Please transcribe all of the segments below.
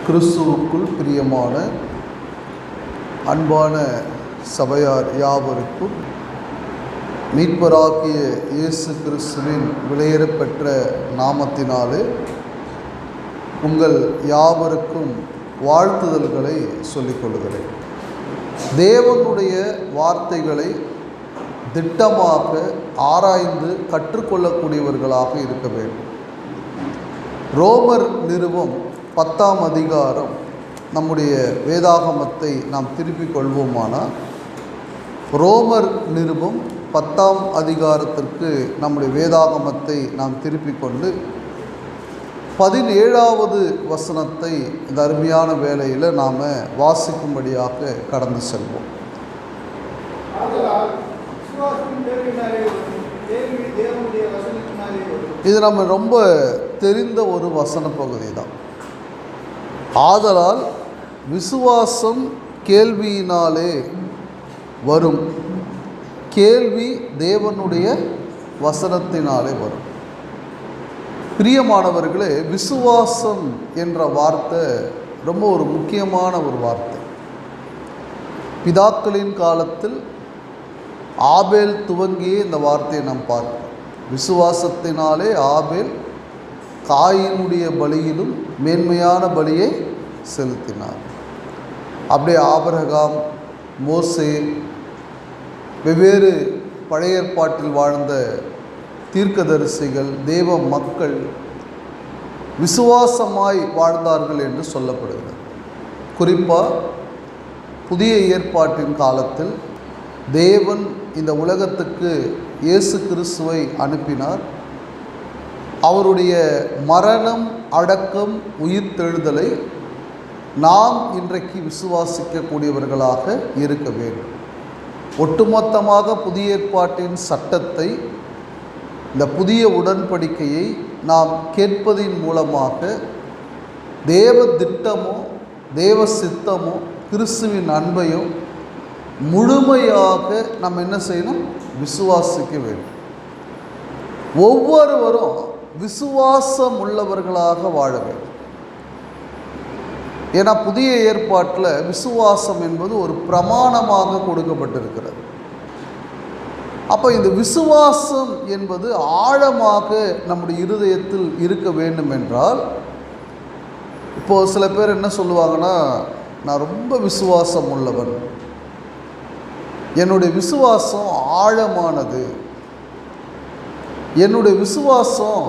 கிறிஸ்துவுக்குள் பிரியமான அன்பான சபையார் யாவருக்கும் மீட்பராகிய இயேசு கிறிஸ்துவின் விலையேறப்பெற்ற நாமத்தினாலே உங்கள் யாவருக்கும் வாழ்த்துதல்களை சொல்லிக்கொள்கிறேன். தேவனுடைய வார்த்தைகளை திட்டமாக ஆராய்ந்து கற்றுக்கொள்ளக்கூடியவர்களாக இருக்க வேண்டும். ரோமர் நிருபம் 10ஆம் அதிகாரம் நம்முடைய வேதாகமத்தை நாம் திருப்பிக் கொள்வோமானால், ரோமர் நிருபம் 10ஆம் அதிகாரத்திற்கு நம்முடைய வேதாகமத்தை நாம் திருப்பிக் கொண்டு 17வது வசனத்தை இந்த அருமையான வேளையில் நாம் வாசிக்கும்படியாக கடந்து செல்வோம். இது நம்ம ரொம்ப தெரிந்த ஒரு வசன பகுதி தான். ஆதலால் விசுவாசம் கேள்வியினாலே வரும், கேள்வி தேவனுடைய வசனத்தினாலே வரும். பிரியமானவர்களே, விசுவாசம் என்ற வார்த்தை ரொம்ப ஒரு முக்கியமான ஒரு வார்த்தை. பிதாக்களின் காலத்தில் ஆபேல் துவங்கியே இந்த வார்த்தையை நாம் பார்க்கிறோம். விசுவாசத்தினாலே ஆபேல் காயினுடைய பலியிலும் மேன்மையான பலியை செலுத்தினார். அப்படியே ஆபிரகாம், மோசே, வெவ்வேறு பழைய ஏற்பாட்டில் வாழ்ந்த தீர்க்கதரிசிகள், தேவ மக்கள் விசுவாசமாய் வாழ்ந்தார்கள் என்று சொல்லப்படுகிறது. குறிப்பாக புதிய ஏற்பாட்டின் காலத்தில் தேவன் இந்த உலகத்துக்கு இயேசு கிறிஸ்துவை அனுப்பினார். அவருடைய மரணம், அடக்கம், உயிர்த்தெழுதலை நாம் இன்றைக்கு விசுவாசிக்கக்கூடியவர்களாக இருக்க வேண்டும். ஒட்டுமொத்தமாக புதிய ஏற்பாட்டின் சட்டத்தை, இந்த புதிய உடன்படிக்கையை நாம் கேட்பதின் மூலமாக தேவ திட்டமோ தேவ சித்தமோ கிறிஸ்துவின் அன்பையும் முழுமையாக நாம் என்ன செய்யணும்? விசுவாசிக்க வேண்டும். ஒவ்வொருவரும் விசுவாசம் உள்ளவர்களாக வாழ வேண்டும். ஏன்னா புதிய ஏற்பாட்டில் விசுவாசம் என்பது ஒரு பிரமாணமாக கொடுக்கப்பட்டிருக்கிறது. அப்போ இந்த விசுவாசம் என்பது ஆழமாக நம்முடைய இருதயத்தில் இருக்க வேண்டும் என்றால், இப்போது சில பேர் என்ன சொல்லுவாங்கன்னா, நான் ரொம்ப விசுவாசம் உள்ளவன், என்னுடைய விசுவாசம் ஆழமானது, என்னுடைய விசுவாசம்,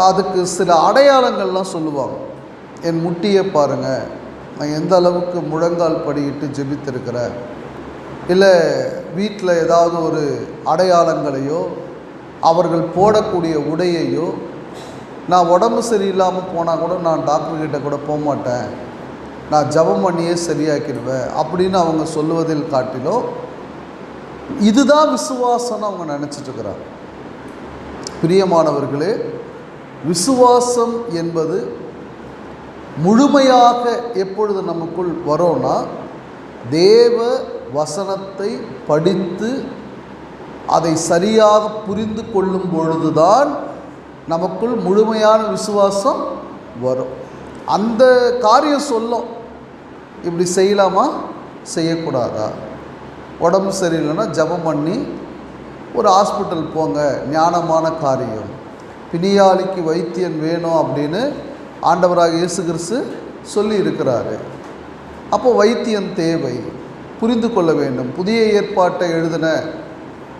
அதுக்கு சில அடையாளங்கள்லாம் சொல்லுவாங்க. என் முட்டியை பாருங்கள், நான் எந்த அளவுக்கு முழங்கால் படியிட்டு ஜெபித்திருக்கிறேன், இல்லை வீட்டில் ஏதாவது ஒரு அடையாளங்களையோ அவர்கள் போடக்கூடிய உடையையோ, நான் உடம்பு சரியில்லாமல் போனால் கூட நான் டாக்டர்கிட்ட கூட போக மாட்டேன், நான் ஜெபம் பண்ணியே சரியாக்கிடுவேன் அப்படின்னு அவங்க சொல்லுவதில் காட்டிலும் இதுதான் விசுவாசம்னு அவங்க நினச்சிட்ருக்கிறாங்க. பிரியமானவர்களே, விசுவாசம் என்பது முழுமையாக எப்பொழுது நமக்குள் வரோன்னா, தேவ வசனத்தை படித்து அதை சரியாக புரிந்து கொள்ளும் பொழுதுதான் நமக்குள் முழுமையான விசுவாசம் வரும். அந்த காரியம் சொல்லும், இப்படி செய்யலாமா செய்யக்கூடாதா, உடம்பு சரியில்லைன்னா ஜெபம் பண்ணி ஒரு ஹாஸ்பிட்டல் போங்க, ஞானமான காரியம், பிணியாளிக்கு வைத்தியன் வேணும் அப்படின்னு ஆண்டவராக இயேசு கிறிஸ்து சொல்லி இருக்கிறாரு. அப்போ வைத்தியம் தேவை, புரிந்து கொள்ள வேண்டும். புதிய ஏற்பாட்டை எழுதின,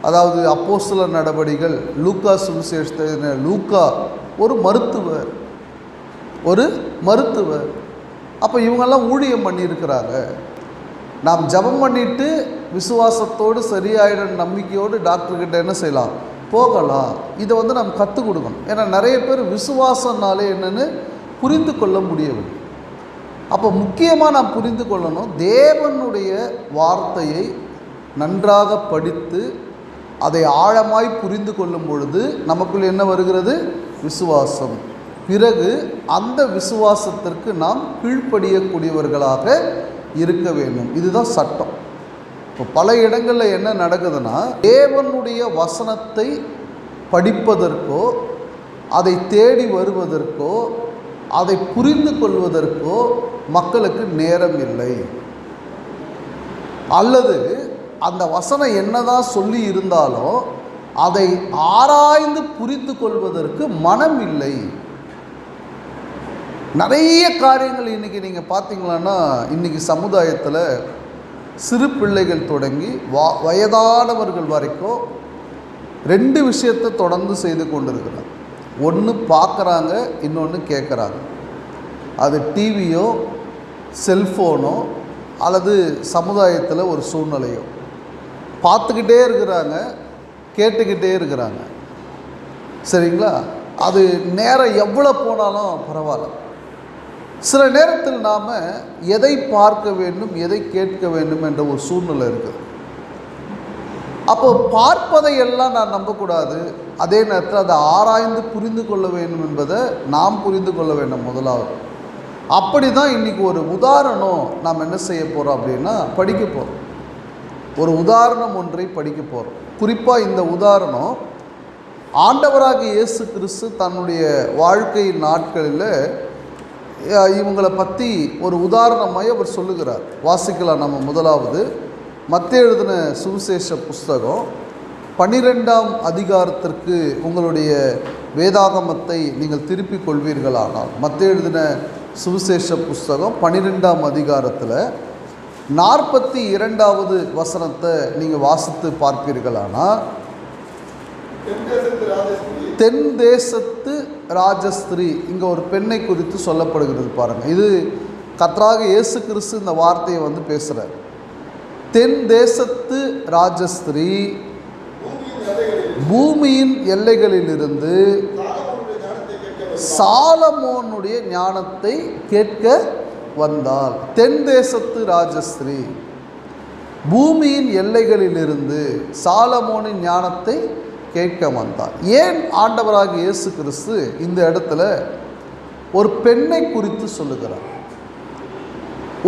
அதாவது அப்போஸ்தலர் நடபடிகள், லூக்கா சுவிசேஷத்தை எழுதின லூக்கா ஒரு மருத்துவர். அப்போ இவங்கெல்லாம் ஊழியம் பண்ணியிருக்கிறாங்க. நாம் ஜெபம் பண்ணிவிட்டு விசுவாசத்தோடு சரியாயிட நம்பிக்கையோடு டாக்டர்கிட்ட என்ன செய்யலாம்? போகலாம். இதை நாம் கற்றுக் கொடுக்கணும். ஏன்னா நிறைய பேர் விசுவாசம்னாலே என்னென்னு புரிந்து கொள்ள முடியவில்லை. அப்போ முக்கியமாக நாம் புரிந்து கொள்ளணும், தேவனுடைய வார்த்தையை நன்றாக படித்து அதை ஆழமாய் புரிந்து கொள்ளும் பொழுது நமக்குள் என்ன வருகிறது? விசுவாசம். பிறகு அந்த விசுவாசத்திற்கு நாம் கீழ்ப்படியக்கூடியவர்களாக இருக்க வேண்டும். இதுதான் சட்டம். இப்போ பல இடங்களில் என்ன நடக்குதுன்னா, தேவனுடைய வசனத்தை படிப்பதற்கோ அதை தேடி வருவதற்கோ அதை புரிந்து கொள்வதற்கோ மக்களுக்கு நேரம் இல்லை. அல்லது அந்த வசனம் என்னதான் சொல்லி இருந்தாலும் அதை ஆராய்ந்து புரிந்து கொள்வதற்கு மனம் இல்லை. நிறைய காரியங்கள் இன்றைக்கி நீங்கள் பார்த்தீங்களான்னா, இன்றைக்கி சமுதாயத்தில் சிறு பிள்ளைகள் தொடங்கி வயதானவர்கள் வரைக்கும் 2 விஷயத்தை தொடர்ந்து செய்து கொண்டிருக்கிறாங்க. ஒன்று பார்க்குறாங்க, இன்னொன்று கேட்குறாங்க. அது டிவியோ செல்ஃபோனோ அல்லது சமுதாயத்தில் ஒரு சூழ்நிலையோ பார்த்துக்கிட்டே இருக்கிறாங்க, கேட்டுக்கிட்டே இருக்கிறாங்க. சரிங்களா? அது நேரம் எவ்வளோ போனாலும் பரவாயில்ல. சில நேரத்தில் நாம் எதை பார்க்க வேண்டும், எதை கேட்க வேண்டும் என்ற ஒரு சூழ்நிலை இருக்குது. அப்போ பார்ப்பதை எல்லாம் நான் நம்பக்கூடாது. அதே நேரத்தில் அதை ஆராய்ந்து புரிந்து கொள்ள வேண்டும் என்பதை நாம் புரிந்து கொள்ள வேண்டும் முதலாவது. அப்படி தான் இன்றைக்கி ஒரு உதாரணம் நாம் என்ன செய்ய போகிறோம் அப்படின்னா, படிக்க போகிறோம். ஒரு உதாரணம் ஒன்றை படிக்க போகிறோம். குறிப்பாக இந்த உதாரணம் ஆண்டவராகிய இயேசு கிறிஸ்து தன்னுடைய வாழ்க்கை நாட்களில் இவங்களை பற்றி ஒரு உதாரணமாய் அவர் சொல்லுகிறார். வாசிக்கலாம். நம்ம முதலாவது மத்தேயு எழுதின சுவிசேஷ புஸ்தகம் 12ஆம் அதிகாரத்திற்கு உங்களுடைய வேதாகமத்தை நீங்கள் திருப்பிக் கொள்வீர்களானால், மத்தேயு எழுதின சுவிசேஷ புஸ்தகம் 12ஆம் அதிகாரத்தில் 42வது வசனத்தை நீங்கள் வாசித்து பார்ப்பீர்களானால், தென் தேசத்து ராஜஸ்திரீ, இங்கே ஒரு பெண்ணை குறித்து சொல்லப்படுகிறது பாருங்கள். இது கர்த்தராகிய இயேசு கிறிஸ்து இந்த வார்த்தையை வந்து பேசுகிறார். தென் தேசத்து ராஜஸ்திரீ பூமியின் எல்லைகளிலிருந்து சாலமோனுடைய ஞானத்தை கேட்க வந்தாள். தென் தேசத்து ராஜஸ்திரீ பூமியின் எல்லைகளிலிருந்து சாலமோனின் ஞானத்தை கேட்க வந்தார். ஏன் ஆண்டவராகிய இயேசு கிறிஸ்து இந்த இடத்துல ஒரு பெண்ணை குறித்து சொல்லுகிறார்,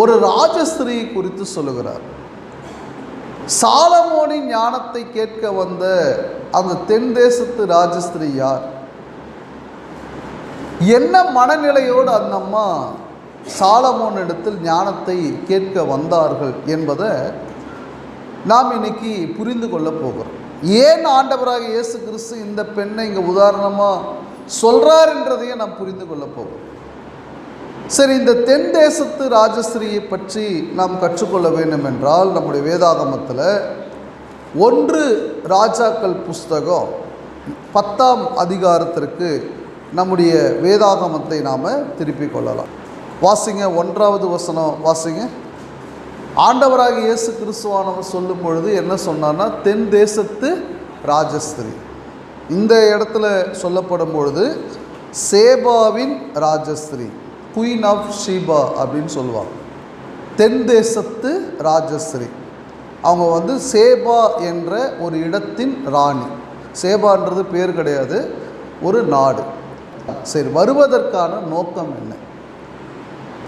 ஒரு ராஜஸ்திரியை குறித்து சொல்லுகிறார்? சாலமோனின் ஞானத்தை கேட்க வந்த அந்த தென் தேசத்து ராஜஸ்திரி யார்? என்ன மனநிலையோடு அந்த அம்மா சாலமோன் இடத்தில் ஞானத்தை கேட்க வந்தார்கள் என்பதை நாம் இன்னைக்கு புரிந்து கொள்ள போகிறோம். ஏன் ஆண்டவராக இயேசு கிறிஸ்து இந்த பெண்ணை இங்கே உதாரணமாக சொல்கிறார் என்றதையே நாம் புரிந்து கொள்ள போகிறோம். சரி, இந்த தென் தேசத்து ராஜஸ்திரியை பற்றி நாம் கற்றுக்கொள்ள வேண்டும் என்றால் நம்முடைய வேதாகமத்தில் 1 ராஜாக்கள் புஸ்தகம் 10ஆம் அதிகாரத்திற்கு நம்முடைய வேதாகமத்தை நாம் திருப்பிக் கொள்ளலாம். வாசிங்க, 1வது வசனம் வாசிங்க. ஆண்டவராகிய இயேசு கிறிஸ்துவானவர் சொல்லும் பொழுது என்ன சொன்னார்னா, தென் தேசத்து ராஜஸ்திரி. இந்த இடத்துல சொல்லப்படும் பொழுது சேபாவின் ராஜஸ்திரி, குயின் ஆஃப் ஷீபா அப்படின்னு சொல்லுவாங்க. தென் தேசத்து ராஜஸ்திரி, அவங்க வந்து சேபா என்ற ஒரு இடத்தின் ராணி. சேபான்றது பேர் கிடையாது, ஒரு நாடு. சரி, வருவதற்கான நோக்கம் என்ன?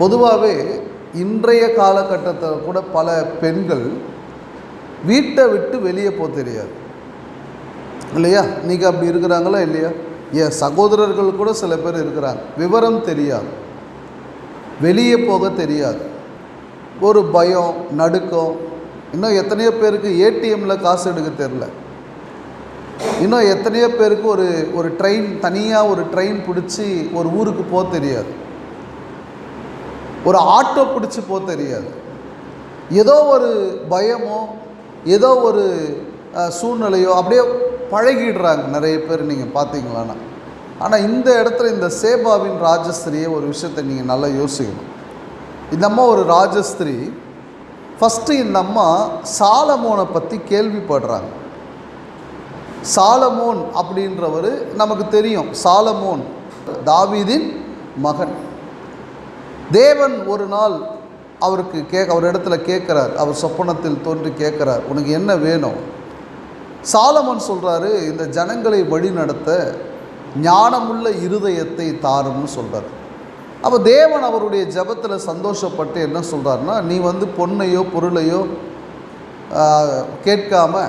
பொதுவாகவே இன்றைய காலகட்டத்தில் கூட பல பெண்கள் வீட்டை விட்டு வெளியே போக தெரியாது இல்லையா? நீங்கள் அப்படி இருக்கிறாங்களா இல்லையா? என் சகோதரர்கள் கூட சில பேர் இருக்கிறாங்க, விவரம் தெரியாது, வெளியே போக தெரியாது, ஒரு பயம், நடுக்கம். இன்னும் எத்தனையோ பேருக்கு ஏடிஎம்மில் காசு எடுக்க தெரில. இன்னும் எத்தனையோ பேருக்கு ஒரு ட்ரெயின், தனியாக ஒரு ட்ரெயின் பிடிச்சி ஒரு ஊருக்கு போக தெரியாது, ஒரு ஆட்டோ பிடிச்சி போக தெரியாது. ஏதோ ஒரு பயமோ ஏதோ ஒரு சூழ்நிலையோ அப்படியே பழகிடுறாங்க நிறைய பேர், நீங்கள் பார்த்தீங்களான்னா. ஆனால் இந்த இடத்துல இந்த சேபாவின் ராஜஸ்திரியை ஒரு விஷயத்தை நீங்கள் நல்லா யோசிக்கணும். இந்த அம்மா ஒரு ராஜஸ்திரி. ஃபஸ்ட்டு இந்த அம்மா சாலமோனை பற்றி கேள்விப்படுறாங்க. சாலமோன் அப்படின்றவர் நமக்கு தெரியும். சாலமோன் தாவீதின் மகன். தேவன் ஒரு நாள் அவர் இடத்துல கேட்குறார், அவர் சொப்பனத்தில் தோன்றி கேட்குறார், உனக்கு என்ன வேணும்? சாலமோன் சொல்கிறாரு, இந்த ஜனங்களை வழி நடத்த ஞானமுள்ள இருதயத்தை தாரும்னு சொல்கிறார். அப்போ தேவன் அவருடைய ஜெபத்தில் சந்தோஷப்பட்டு என்ன சொல்கிறாருன்னா, நீ வந்து பொன்னையோ பொருளையோ கேட்காம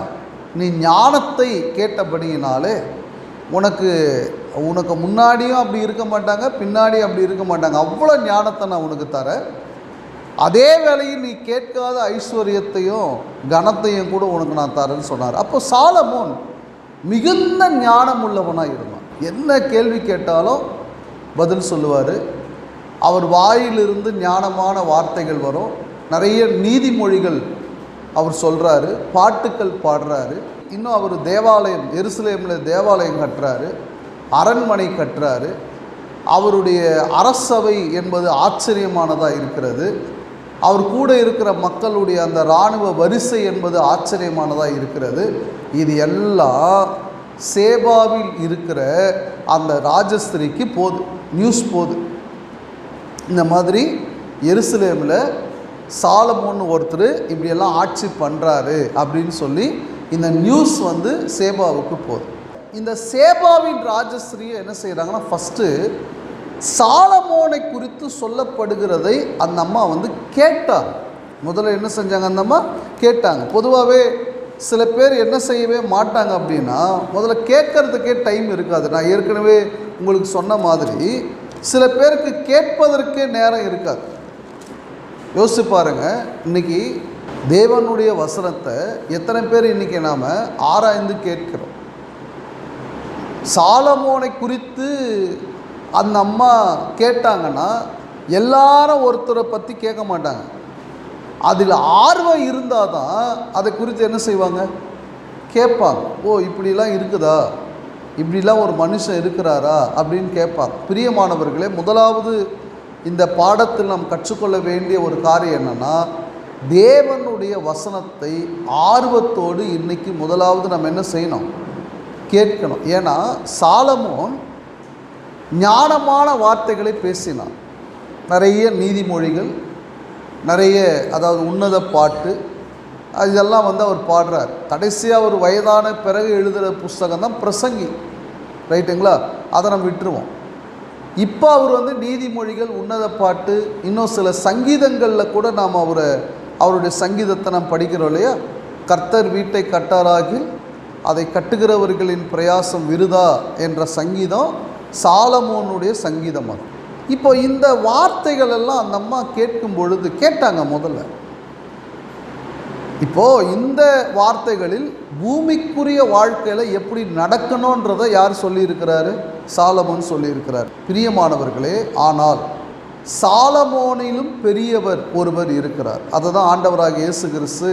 நீ ஞானத்தை கேட்டபடியினாலே உனக்கு உனக்கு முன்னாடியும் அப்படி இருக்க மாட்டாங்க, பின்னாடியும் அப்படி இருக்க மாட்டாங்க. அவ்வளோ ஞானத்தை நான் உனக்கு தரேன். அதே வேளையில் நீ கேட்காத ஐஸ்வர்யத்தையும் கனத்தையும் கூட உனக்கு நான் தரேன்னு சொன்னார். அப்போ சாலமோன் மிகுந்த ஞானம் உள்ளவனாக இருந்தான். என்ன கேள்வி கேட்டாலும் பதில் சொல்லுவார். அவர் வாயிலிருந்து ஞானமான வார்த்தைகள் வரும். நிறைய நீதிமொழிகள் அவர் சொல்கிறாரு, பாட்டுக்கள் பாடுறாரு. இன்னும் அவர் தேவாலயம், எருசலேமில் தேவாலயம் கட்டுறாரு, அரண்மனை கட்டுறாரு. அவருடைய அரசவை என்பது ஆச்சரியமானதாக இருக்கிறது. அவர் கூட இருக்கிற மக்களுடைய அந்த இராணுவ வரிசை என்பது ஆச்சரியமானதாக இருக்கிறது. இது எல்லாம் சேபாவில் இருக்கிற அந்த ராஜஸ்திரிக்கு போகுது, நியூஸ் போகுது. இந்த மாதிரி எருசலேமில் சாலமோன்னு ஒருத்தர் இப்படியெல்லாம் ஆட்சி பண்ணுறாரு அப்படின்னு சொல்லி இந்த நியூஸ் வந்து சேபாவுக்கு போகுது. இந்த சேபாவின் ராஜஸ்திரியை என்ன செய்கிறாங்கன்னா, ஃபஸ்ட்டு சாலமோனை குறித்து சொல்லப்படுகிறதை அந்த அம்மா வந்து கேட்டாங்க. முதல்ல என்ன செஞ்சாங்க, அந்த அம்மா கேட்டாங்க. பொதுவாகவே சில பேர் என்ன செய்யவே மாட்டாங்க அப்படின்னா, முதல்ல கேட்கறதுக்கே டைம் இருக்காது. நான் ஏற்கனவே உங்களுக்கு சொன்ன மாதிரி சில பேருக்கு கேட்பதற்கே நேரம் இருக்காது. யோசிச்சு பாருங்க, இன்றைக்கி தேவனுடைய வசனத்தை எத்தனை பேர் இன்றைக்கி நாம் ஆராய்ந்து கேட்கிறோம். சாலமோனை குறித்து அந்த அம்மா கேட்டாங்கன்னா எல்லாரும் ஒருத்தரை பற்றி கேட்க மாட்டாங்க. அதில் ஆர்வம் இருந்தால் தான் அதை குறித்து என்ன செய்வாங்க, கேட்பாங்க. ஓ இப்படிலாம் இருக்குதா, இப்படிலாம் ஒரு மனுஷன் இருக்கிறாரா அப்படின்னு கேட்பாங்க. பிரியமானவர்களே, முதலாவது இந்த பாடத்தில் நாம் கற்றுக்கொள்ள வேண்டிய ஒரு காரியம் என்னென்னா, தேவனுடைய வசனத்தை ஆர்வத்தோடு இன்றைக்கி முதலாவது நம்ம என்ன செய்யணும், கேட்கணும். ஏன்னா சாலமோன் ஞானமான வார்த்தைகளை பேசினான். நிறைய நீதிமொழிகள், நிறைய அதாவது உன்னத பாட்டு, இதெல்லாம் வந்து அவர் பாடுறார். கடைசியாக ஒரு வயதான பிறகு எழுதுகிற புஸ்தகம் தான் பிரசங்கி, ரைட்டுங்களா? அதை நம்ம விட்டுருவோம். இப்போ அவர் வந்து நீதிமொழிகள், உன்னத பாட்டு, இன்னும் சில சங்கீதங்களில் கூட நாம் அவருடைய சங்கீதத்தை நாம் படிக்கிறோம் இல்லையா? கர்த்தர் வீட்டை கட்டாராகி அதை கட்டுகிறவர்களின் பிரயாசம் விருதா என்ற சங்கீதம் சாலமோனுடைய சங்கீதம். அது இப்போ இந்த வார்த்தைகள் எல்லாம் அந்த அம்மா கேட்கும் பொழுது கேட்டாங்க. முதல்ல இப்போது இந்த வார்த்தைகளில் பூமிக்குரிய வாழ்க்கையில் எப்படி நடக்கணுன்றதை யார் சொல்லியிருக்கிறாரு? சாலமோன் சொல்லியிருக்கிறார். பிரியமானவர்களே, ஆனால் சாலமோனிலும் பெரியவர் ஒருவர் இருக்கிறார். அதை தான் ஆண்டவராகிய இயேசு கிறிஸ்து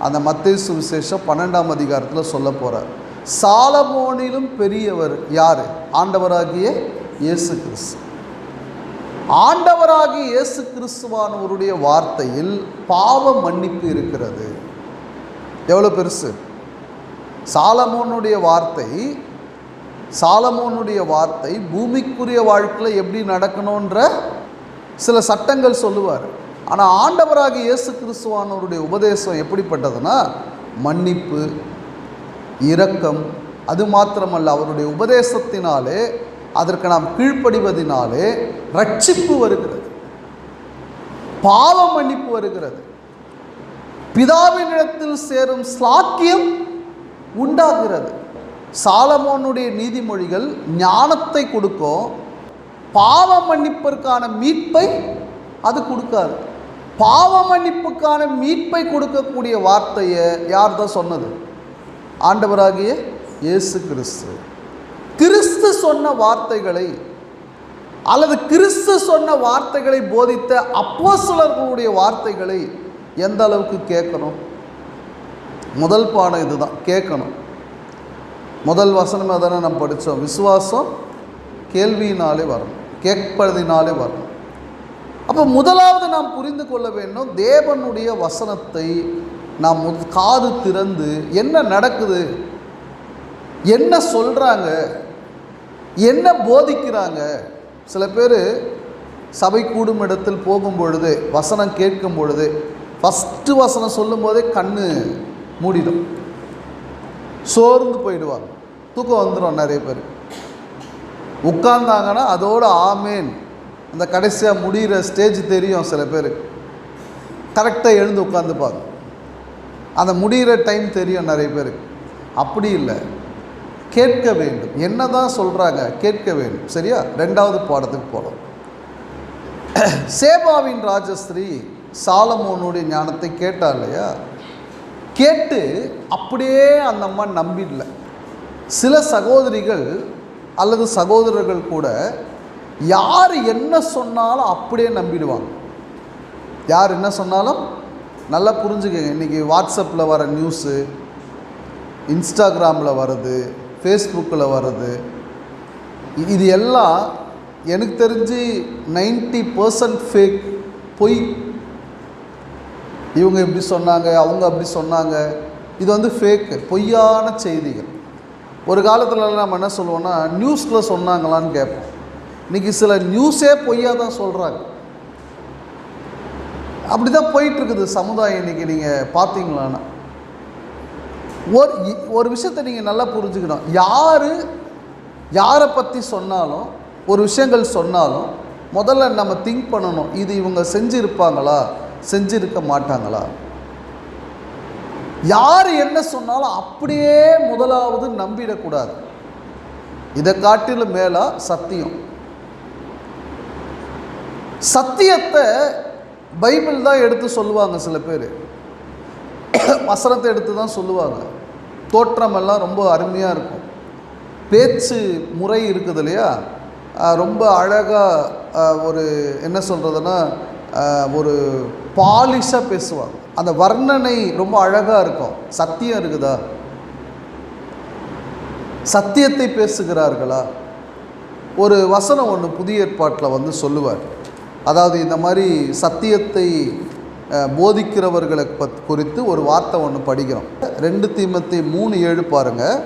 அந்த மத்தேயு சுவிசேஷம் 12ஆம் அதிகாரத்தில் சொல்ல போகிறார். சாலமோனிலும் பெரியவர் யார்? ஆண்டவராகிய இயேசு கிறிஸ்து. ஆண்டவராகிய இயேசு கிறிஸ்துவானவருடைய வார்த்தையில் பாவ மன்னிப்பு இருக்கிறது. எவ்வளோ பெருசு! சாலமோனுடைய வார்த்தை பூமிக்குரிய வாழ்க்கையில் எப்படி நடக்கணுன்ற சில சட்டங்கள் சொல்லுவார். ஆனால் ஆண்டவராகிய இயேசு கிறிஸ்துவானவருடைய உபதேசம் எப்படிப்பட்டதுன்னா, மன்னிப்பு, இரக்கம். அது மாத்திரமல்ல, அவருடைய உபதேசத்தினாலே, அதற்கு நாம் கீழ்ப்படிவதினாலே ரட்சிப்பு வருகிறது, பாவ மன்னிப்பு வருகிறது, பிதாவினிடத்தில் சேரும் ஸ்லாக்கியம் உண்டாகிறது. சாலமோனுடைய நீதிமொழிகள் ஞானத்தை கொடுக்கும், பாவ மன்னிப்பிற்கான மீட்பை அது கொடுக்காது. பாவ மன்னிப்புக்கான மீட்பை கொடுக்கக்கூடிய வார்த்தையை யார் தான் சொன்னது? ஆண்டவராகிய இயேசு கிறிஸ்து. கிறிஸ்து சொன்ன வார்த்தைகளை அல்லது கிறிஸ்து சொன்ன வார்த்தைகளை போதித்த அப்போஸ்தலர்களுடைய வார்த்தைகளை எந்த அளவுக்கு கேட்கணும்? முதல் பாடம் இதுதான், கேட்கணும். முதல் வசனம் அதானே நம்ம படித்தோம், விசுவாசம் கேள்வியினாலே வரணும், கேட்பதினாலே வரணும். அப்போ முதலாவது நாம் புரிந்து கொள்ள வேண்டும், தேவனுடைய வசனத்தை நாம் காது திறந்து என்ன நடக்குது, என்ன சொல்கிறாங்க, என்ன போதிக்கிறாங்க. சில பேர் சபை கூடும் இடத்தில் போகும் பொழுது, வசனம் கேட்கும் பொழுது, ஃபஸ்ட்டு வசனம் சொல்லும் போதே கண்ணு மூடிடும், சோர்ந்து போயிடுவாங்க, தூக்கம் வந்துடும். நிறைய பேர் உட்கார்ந்தாங்கன்னா அதோட ஆமேன், அந்த கடைசியாக முடிகிற ஸ்டேஜ் தெரியும். சில பேர் கரெக்டாக எழுந்து உட்காந்துப்பாங்க, அந்த முடிகிற டைம் தெரியும் நிறைய பேருக்கு. அப்படி இல்லை, கேட்க வேண்டும். என்ன தான் சொல்கிறாங்க? கேட்க வேண்டும். சரியா? 2வது பாடத்துக்கு போகலாம். சேபாவின் ராஜஸ்திரீ சாலமோனுடைய ஞானத்தை கேட்டா இல்லையா? கேட்டு அப்படியே அந்த அம்மா நம்பிடல. சில சகோதரிகள் அல்லது சகோதரர்கள் கூட யார் என்ன சொன்னாலும் அப்படியே நம்பிடுவாங்க. யார் என்ன சொன்னாலும், நல்லா புரிஞ்சுக்கங்க, இன்றைக்கி வாட்ஸ்அப்பில் வர நியூஸு, இன்ஸ்டாகிராமில் வருது, ஃபேஸ்புக்கில் வருது, இது எல்லாம் எனக்கு தெரிஞ்சு 90% ஃபேக், பொய். இவங்க இப்படி சொன்னாங்க, அவங்க அப்படி சொன்னாங்க, இது வந்து ஃபேக்கு, பொய்யான செய்திகள். ஒரு காலத்தில் நம்ம என்ன சொல்லுவோம்னா, நியூஸில் சொன்னாங்களான்னு கேட்போம். இன்றைக்கி சில நியூஸே பொய்யாக தான் சொல்கிறாங்க. அப்படி தான் போயிட்டுருக்குது சமுதாயம். இன்றைக்கி நீங்கள் பார்த்தீங்களான்னா ஒரு விஷயத்தை நீங்கள் நல்லா புரிஞ்சுக்கணும். யாரை பற்றி சொன்னாலும், ஒரு விஷயங்கள் சொன்னாலும் முதல்ல நம்ம திங்க் பண்ணணும், இது இவங்க செஞ்சுருப்பாங்களா, செஞ்சுருக்க மாட்டாங்களா. யார் என்ன சொன்னாலும் அப்படியே முதலாவது நம்பிடக்கூடாது. இதை காட்டிலும் மேலா சத்தியம். சத்தியத்தை பைபிள் தான் எடுத்து சொல்லுவாங்க. சில பேர் வசனத்தை எடுத்து தான் சொல்லுவாங்க. தோற்றமெல்லாம் ரொம்ப அருமையாக இருக்கும். பேச்சு முறை இருக்குது இல்லையா, ரொம்ப அழகாக ஒரு என்ன சொல்கிறதுனா ஒரு பாலிஷாக பேசுவாங்க. அந்த வர்ணனை ரொம்ப அழகாக இருக்கும். சத்தியம் இருக்குதா? சத்தியத்தை பேசுகிறார்களா? ஒரு வசனம் ஒன்று புதிய ஏற்பாட்டில் வந்து சொல்லுவார். அதாவது இந்த மாதிரி சத்தியத்தை போதிக்கிறவர்களை குறித்து ஒரு வார்த்தை ஒன்று படிக்கிறோம். 2 தீமோத்தேயு 3:7 பாருங்கள்.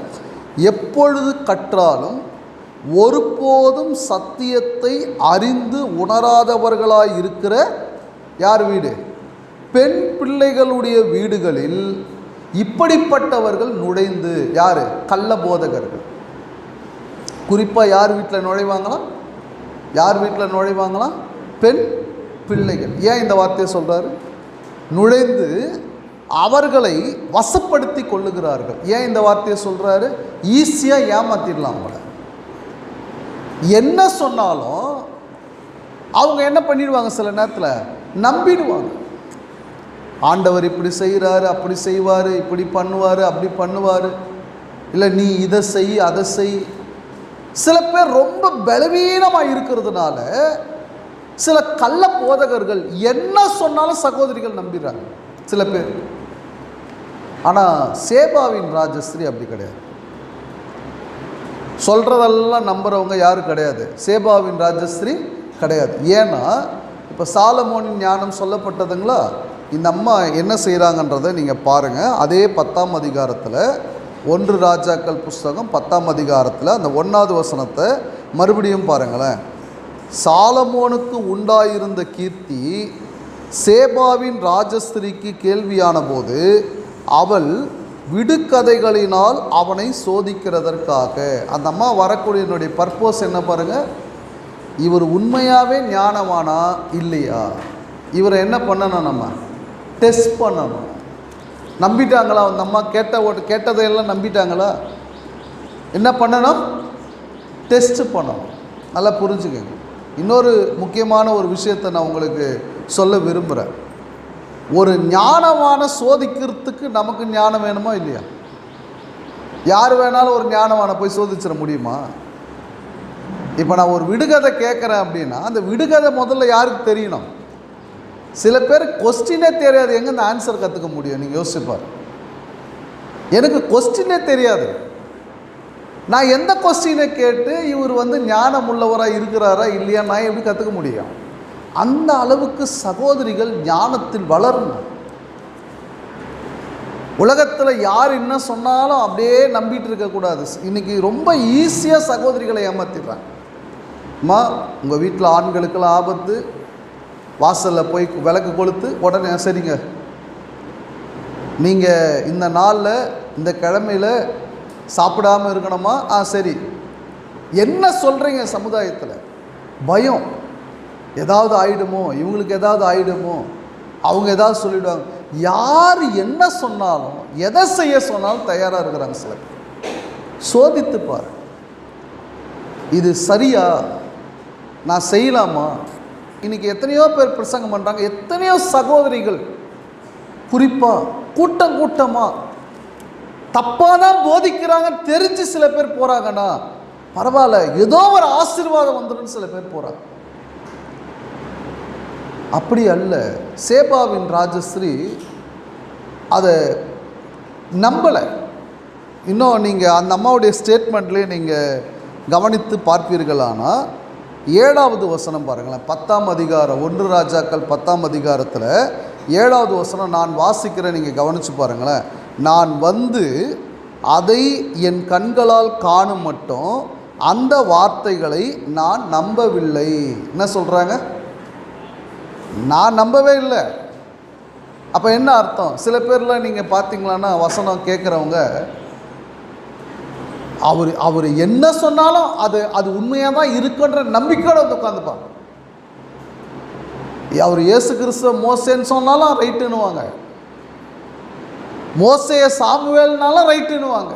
எப்பொழுது கற்றாலும் ஒருபோதும் சத்தியத்தை அறிந்து உணராதவர்களாய் இருக்கிற யார் வீடு? பெண் பிள்ளைகளுடைய வீடுகளில் இப்படிப்பட்டவர்கள் நுழைந்து, யார்? கள்ள போதகர்கள். குறிப்பாக யார் வீட்டில் நுழைவாங்களாம்? யார் வீட்டில் நுழைவாங்களாம்? பெண் பிள்ளைகள். ஏன் இந்த வார்த்தையை சொல்கிறாரு? நுழைந்து அவர்களை வசப்படுத்தி கொள்ளுகிறார்கள். ஏன் இந்த வார்த்தையை சொல்கிறாரு? ஈஸியாக ஏமாத்திடலாம் அவங்கள. என்ன சொன்னாலும் அவங்க என்ன பண்ணிடுவாங்க, சில நேரத்தில் நம்பிடுவாங்க. ஆண்டவர் இப்படி செய்கிறாரு, அப்படி செய்வார், இப்படி பண்ணுவார், அப்படி பண்ணுவார், இல்லை நீ இதை செய் அதை செய். சில பேர் ரொம்ப பலவீனமாக இருக்கிறதுனால சில கள்ள போதகர்கள் என்ன சொன்னாலும் சகோதரிகள் நம்பிடுறாங்க சில பேர். ஆனால் சேபாவின் ராஜஸ்திரீ அப்படி கிடையாது. சொல்கிறதெல்லாம் நம்புகிறவங்க யாரும் கிடையாது. சேபாவின் ராஜஸ்திரீ கிடையாது. ஏன்னா இப்போ சாலமோனின் ஞானம் சொல்லப்பட்டதுங்களா, இந்த அம்மா என்ன செய்கிறாங்கன்றதை நீங்கள் பாருங்கள். அதே 10ஆம் அதிகாரத்தில் 1 ராஜாக்கள் புஸ்தகம் 10ஆம் அதிகாரத்தில் அந்த 1வது வசனத்தை மறுபடியும் பாருங்களேன். சாலமோனுக்கு உண்டாயிருந்த கீர்த்தி சேபாவின் ராஜஸ்திரிக்கு கேள்வியான போது அவள் விடுகதைகளினால் அவனை சோதிக்கிறதற்காக. அந்த அம்மா வரக்கூடியனுடைய பர்பஸ் என்ன பாருங்கள். இவர் உண்மையாகவே ஞானமானா இல்லையா, இவரை என்ன பண்ணணும், நம்ம டெஸ்ட் பண்ணணும். நம்பிட்டாங்களா அந்த அம்மா? கேட்டதையெல்லாம் நம்பிட்டாங்களா? என்ன பண்ணணும்? டெஸ்ட் பண்ணணும். நல்லா புரிஞ்சுக்கங்க. இன்னொரு முக்கியமான ஒரு விஷயத்தை நான் உங்களுக்கு சொல்ல விரும்புகிறேன். ஒரு ஞானமான சோதிக்கிறதுக்கு நமக்கு ஞானம் வேணுமா இல்லையா? யார் வேணாலும் ஒரு ஞானமான போய் சோதிச்சிட முடியுமா? இப்போ நான் ஒரு விடுகதை கேட்குறேன் அப்படின்னா அந்த விடுகதை முதல்ல யாருக்கு தெரியணும்? சில பேர் கொஸ்டினே தெரியாது, எங்கே இந்த ஆன்சர் கற்றுக்க முடியும்? நீங்கள் யோசிப்பார். எனக்கு கொஸ்டினே தெரியாது, நான் எந்த கொஸ்டினை கேட்டு இவர் வந்து ஞானம் உள்ளவராக இருக்கிறாரா இல்லையா நான் எப்படி கற்றுக்க முடியும்? அந்த அளவுக்கு சகோதரிகள் ஞானத்தில் வளரணும். உலகத்தில் யார் என்ன சொன்னாலும் அப்படியே நம்பிட்டு இருக்கக்கூடாது. இன்றைக்கி ரொம்ப ஈஸியாக சகோதரிகளை ஏமாற்றிடுறாங்க. அம்மா உங்கள் வீட்டில் ஆண்களுக்கெல்லாம் ஆபத்து, வாசலில் போய் விளக்கு கொளுத்து உடனே சரிங்க நீங்கள் இந்த நாளில் இந்த கிழமையில் சாப்பிடாமல் இருக்கணுமா? சரி. என்ன சொல்கிறீங்க? சமுதாயத்தில் பயம், ஏதாவது ஆயிடுமோ, இவங்களுக்கு ஏதாவது ஆயிடுமோ, அவங்க ஏதாவது சொல்லிவிடுவாங்க. யார் என்ன சொன்னாலும் எதை செய்ய சொன்னாலும் தயாராக இருக்கிறாங்க சில பேர். சோதித்து பாரு, இது சரியா, நான் செய்யலாமா? இன்றைக்கி எத்தனையோ பேர் பிரசங்கம் பண்ணுறாங்க, எத்தனையோ சகோதரிகள் குறிப்பாக கூட்டம் கூட்டமாக தப்பாக தான் போதிக்கிறாங்க தெரிஞ்சு சில பேர் போகிறாங்கன்னா பரவாயில்ல, ஏதோ ஒரு ஆசீர்வாதம் வந்துடும் சில பேர் போகிறாங்க. அப்படி அல்ல. சேபாவின் ராஜஸ்ரீ அதை நம்பலை. இன்னும் நீங்கள் அந்த அம்மாவுடைய ஸ்டேட்மெண்ட்லேயே நீங்கள் கவனித்து பார்ப்பீர்களானா 7வது வசனம் பாருங்களேன். 10ஆம் அதிகாரம் 1 ராஜாக்கள் 10ஆம் அதிகாரத்தில் 7வது வசனம் நான் வாசிக்கிறேன், நீங்கள் கவனித்து பாருங்களேன். நான் வந்து அதை என் கண்களால் காணும் மட்டும் அந்த வார்த்தைகளை நான் நம்பவில்லை. என்ன சொல்கிறாங்க? நான் நம்பவே இல்லை. அப்போ என்ன அர்த்தம்? சில பேர்லாம் நீங்கள் பார்த்தீங்களான்னா வசனம் கேட்குறவங்க அவர் என்ன சொன்னாலும் அது உண்மையாக தான் இருக்குன்ற நம்பிக்கையோடு வந்து உட்காந்துப்பாங்க. அவர் இயேசு கிறிஸ்துவ மோசேன்னு சொன்னாலும் ரைட்டுன்னுவாங்க, மோசேய சாமுவேல்னாலும் ரைட்டுன்னுவாங்க.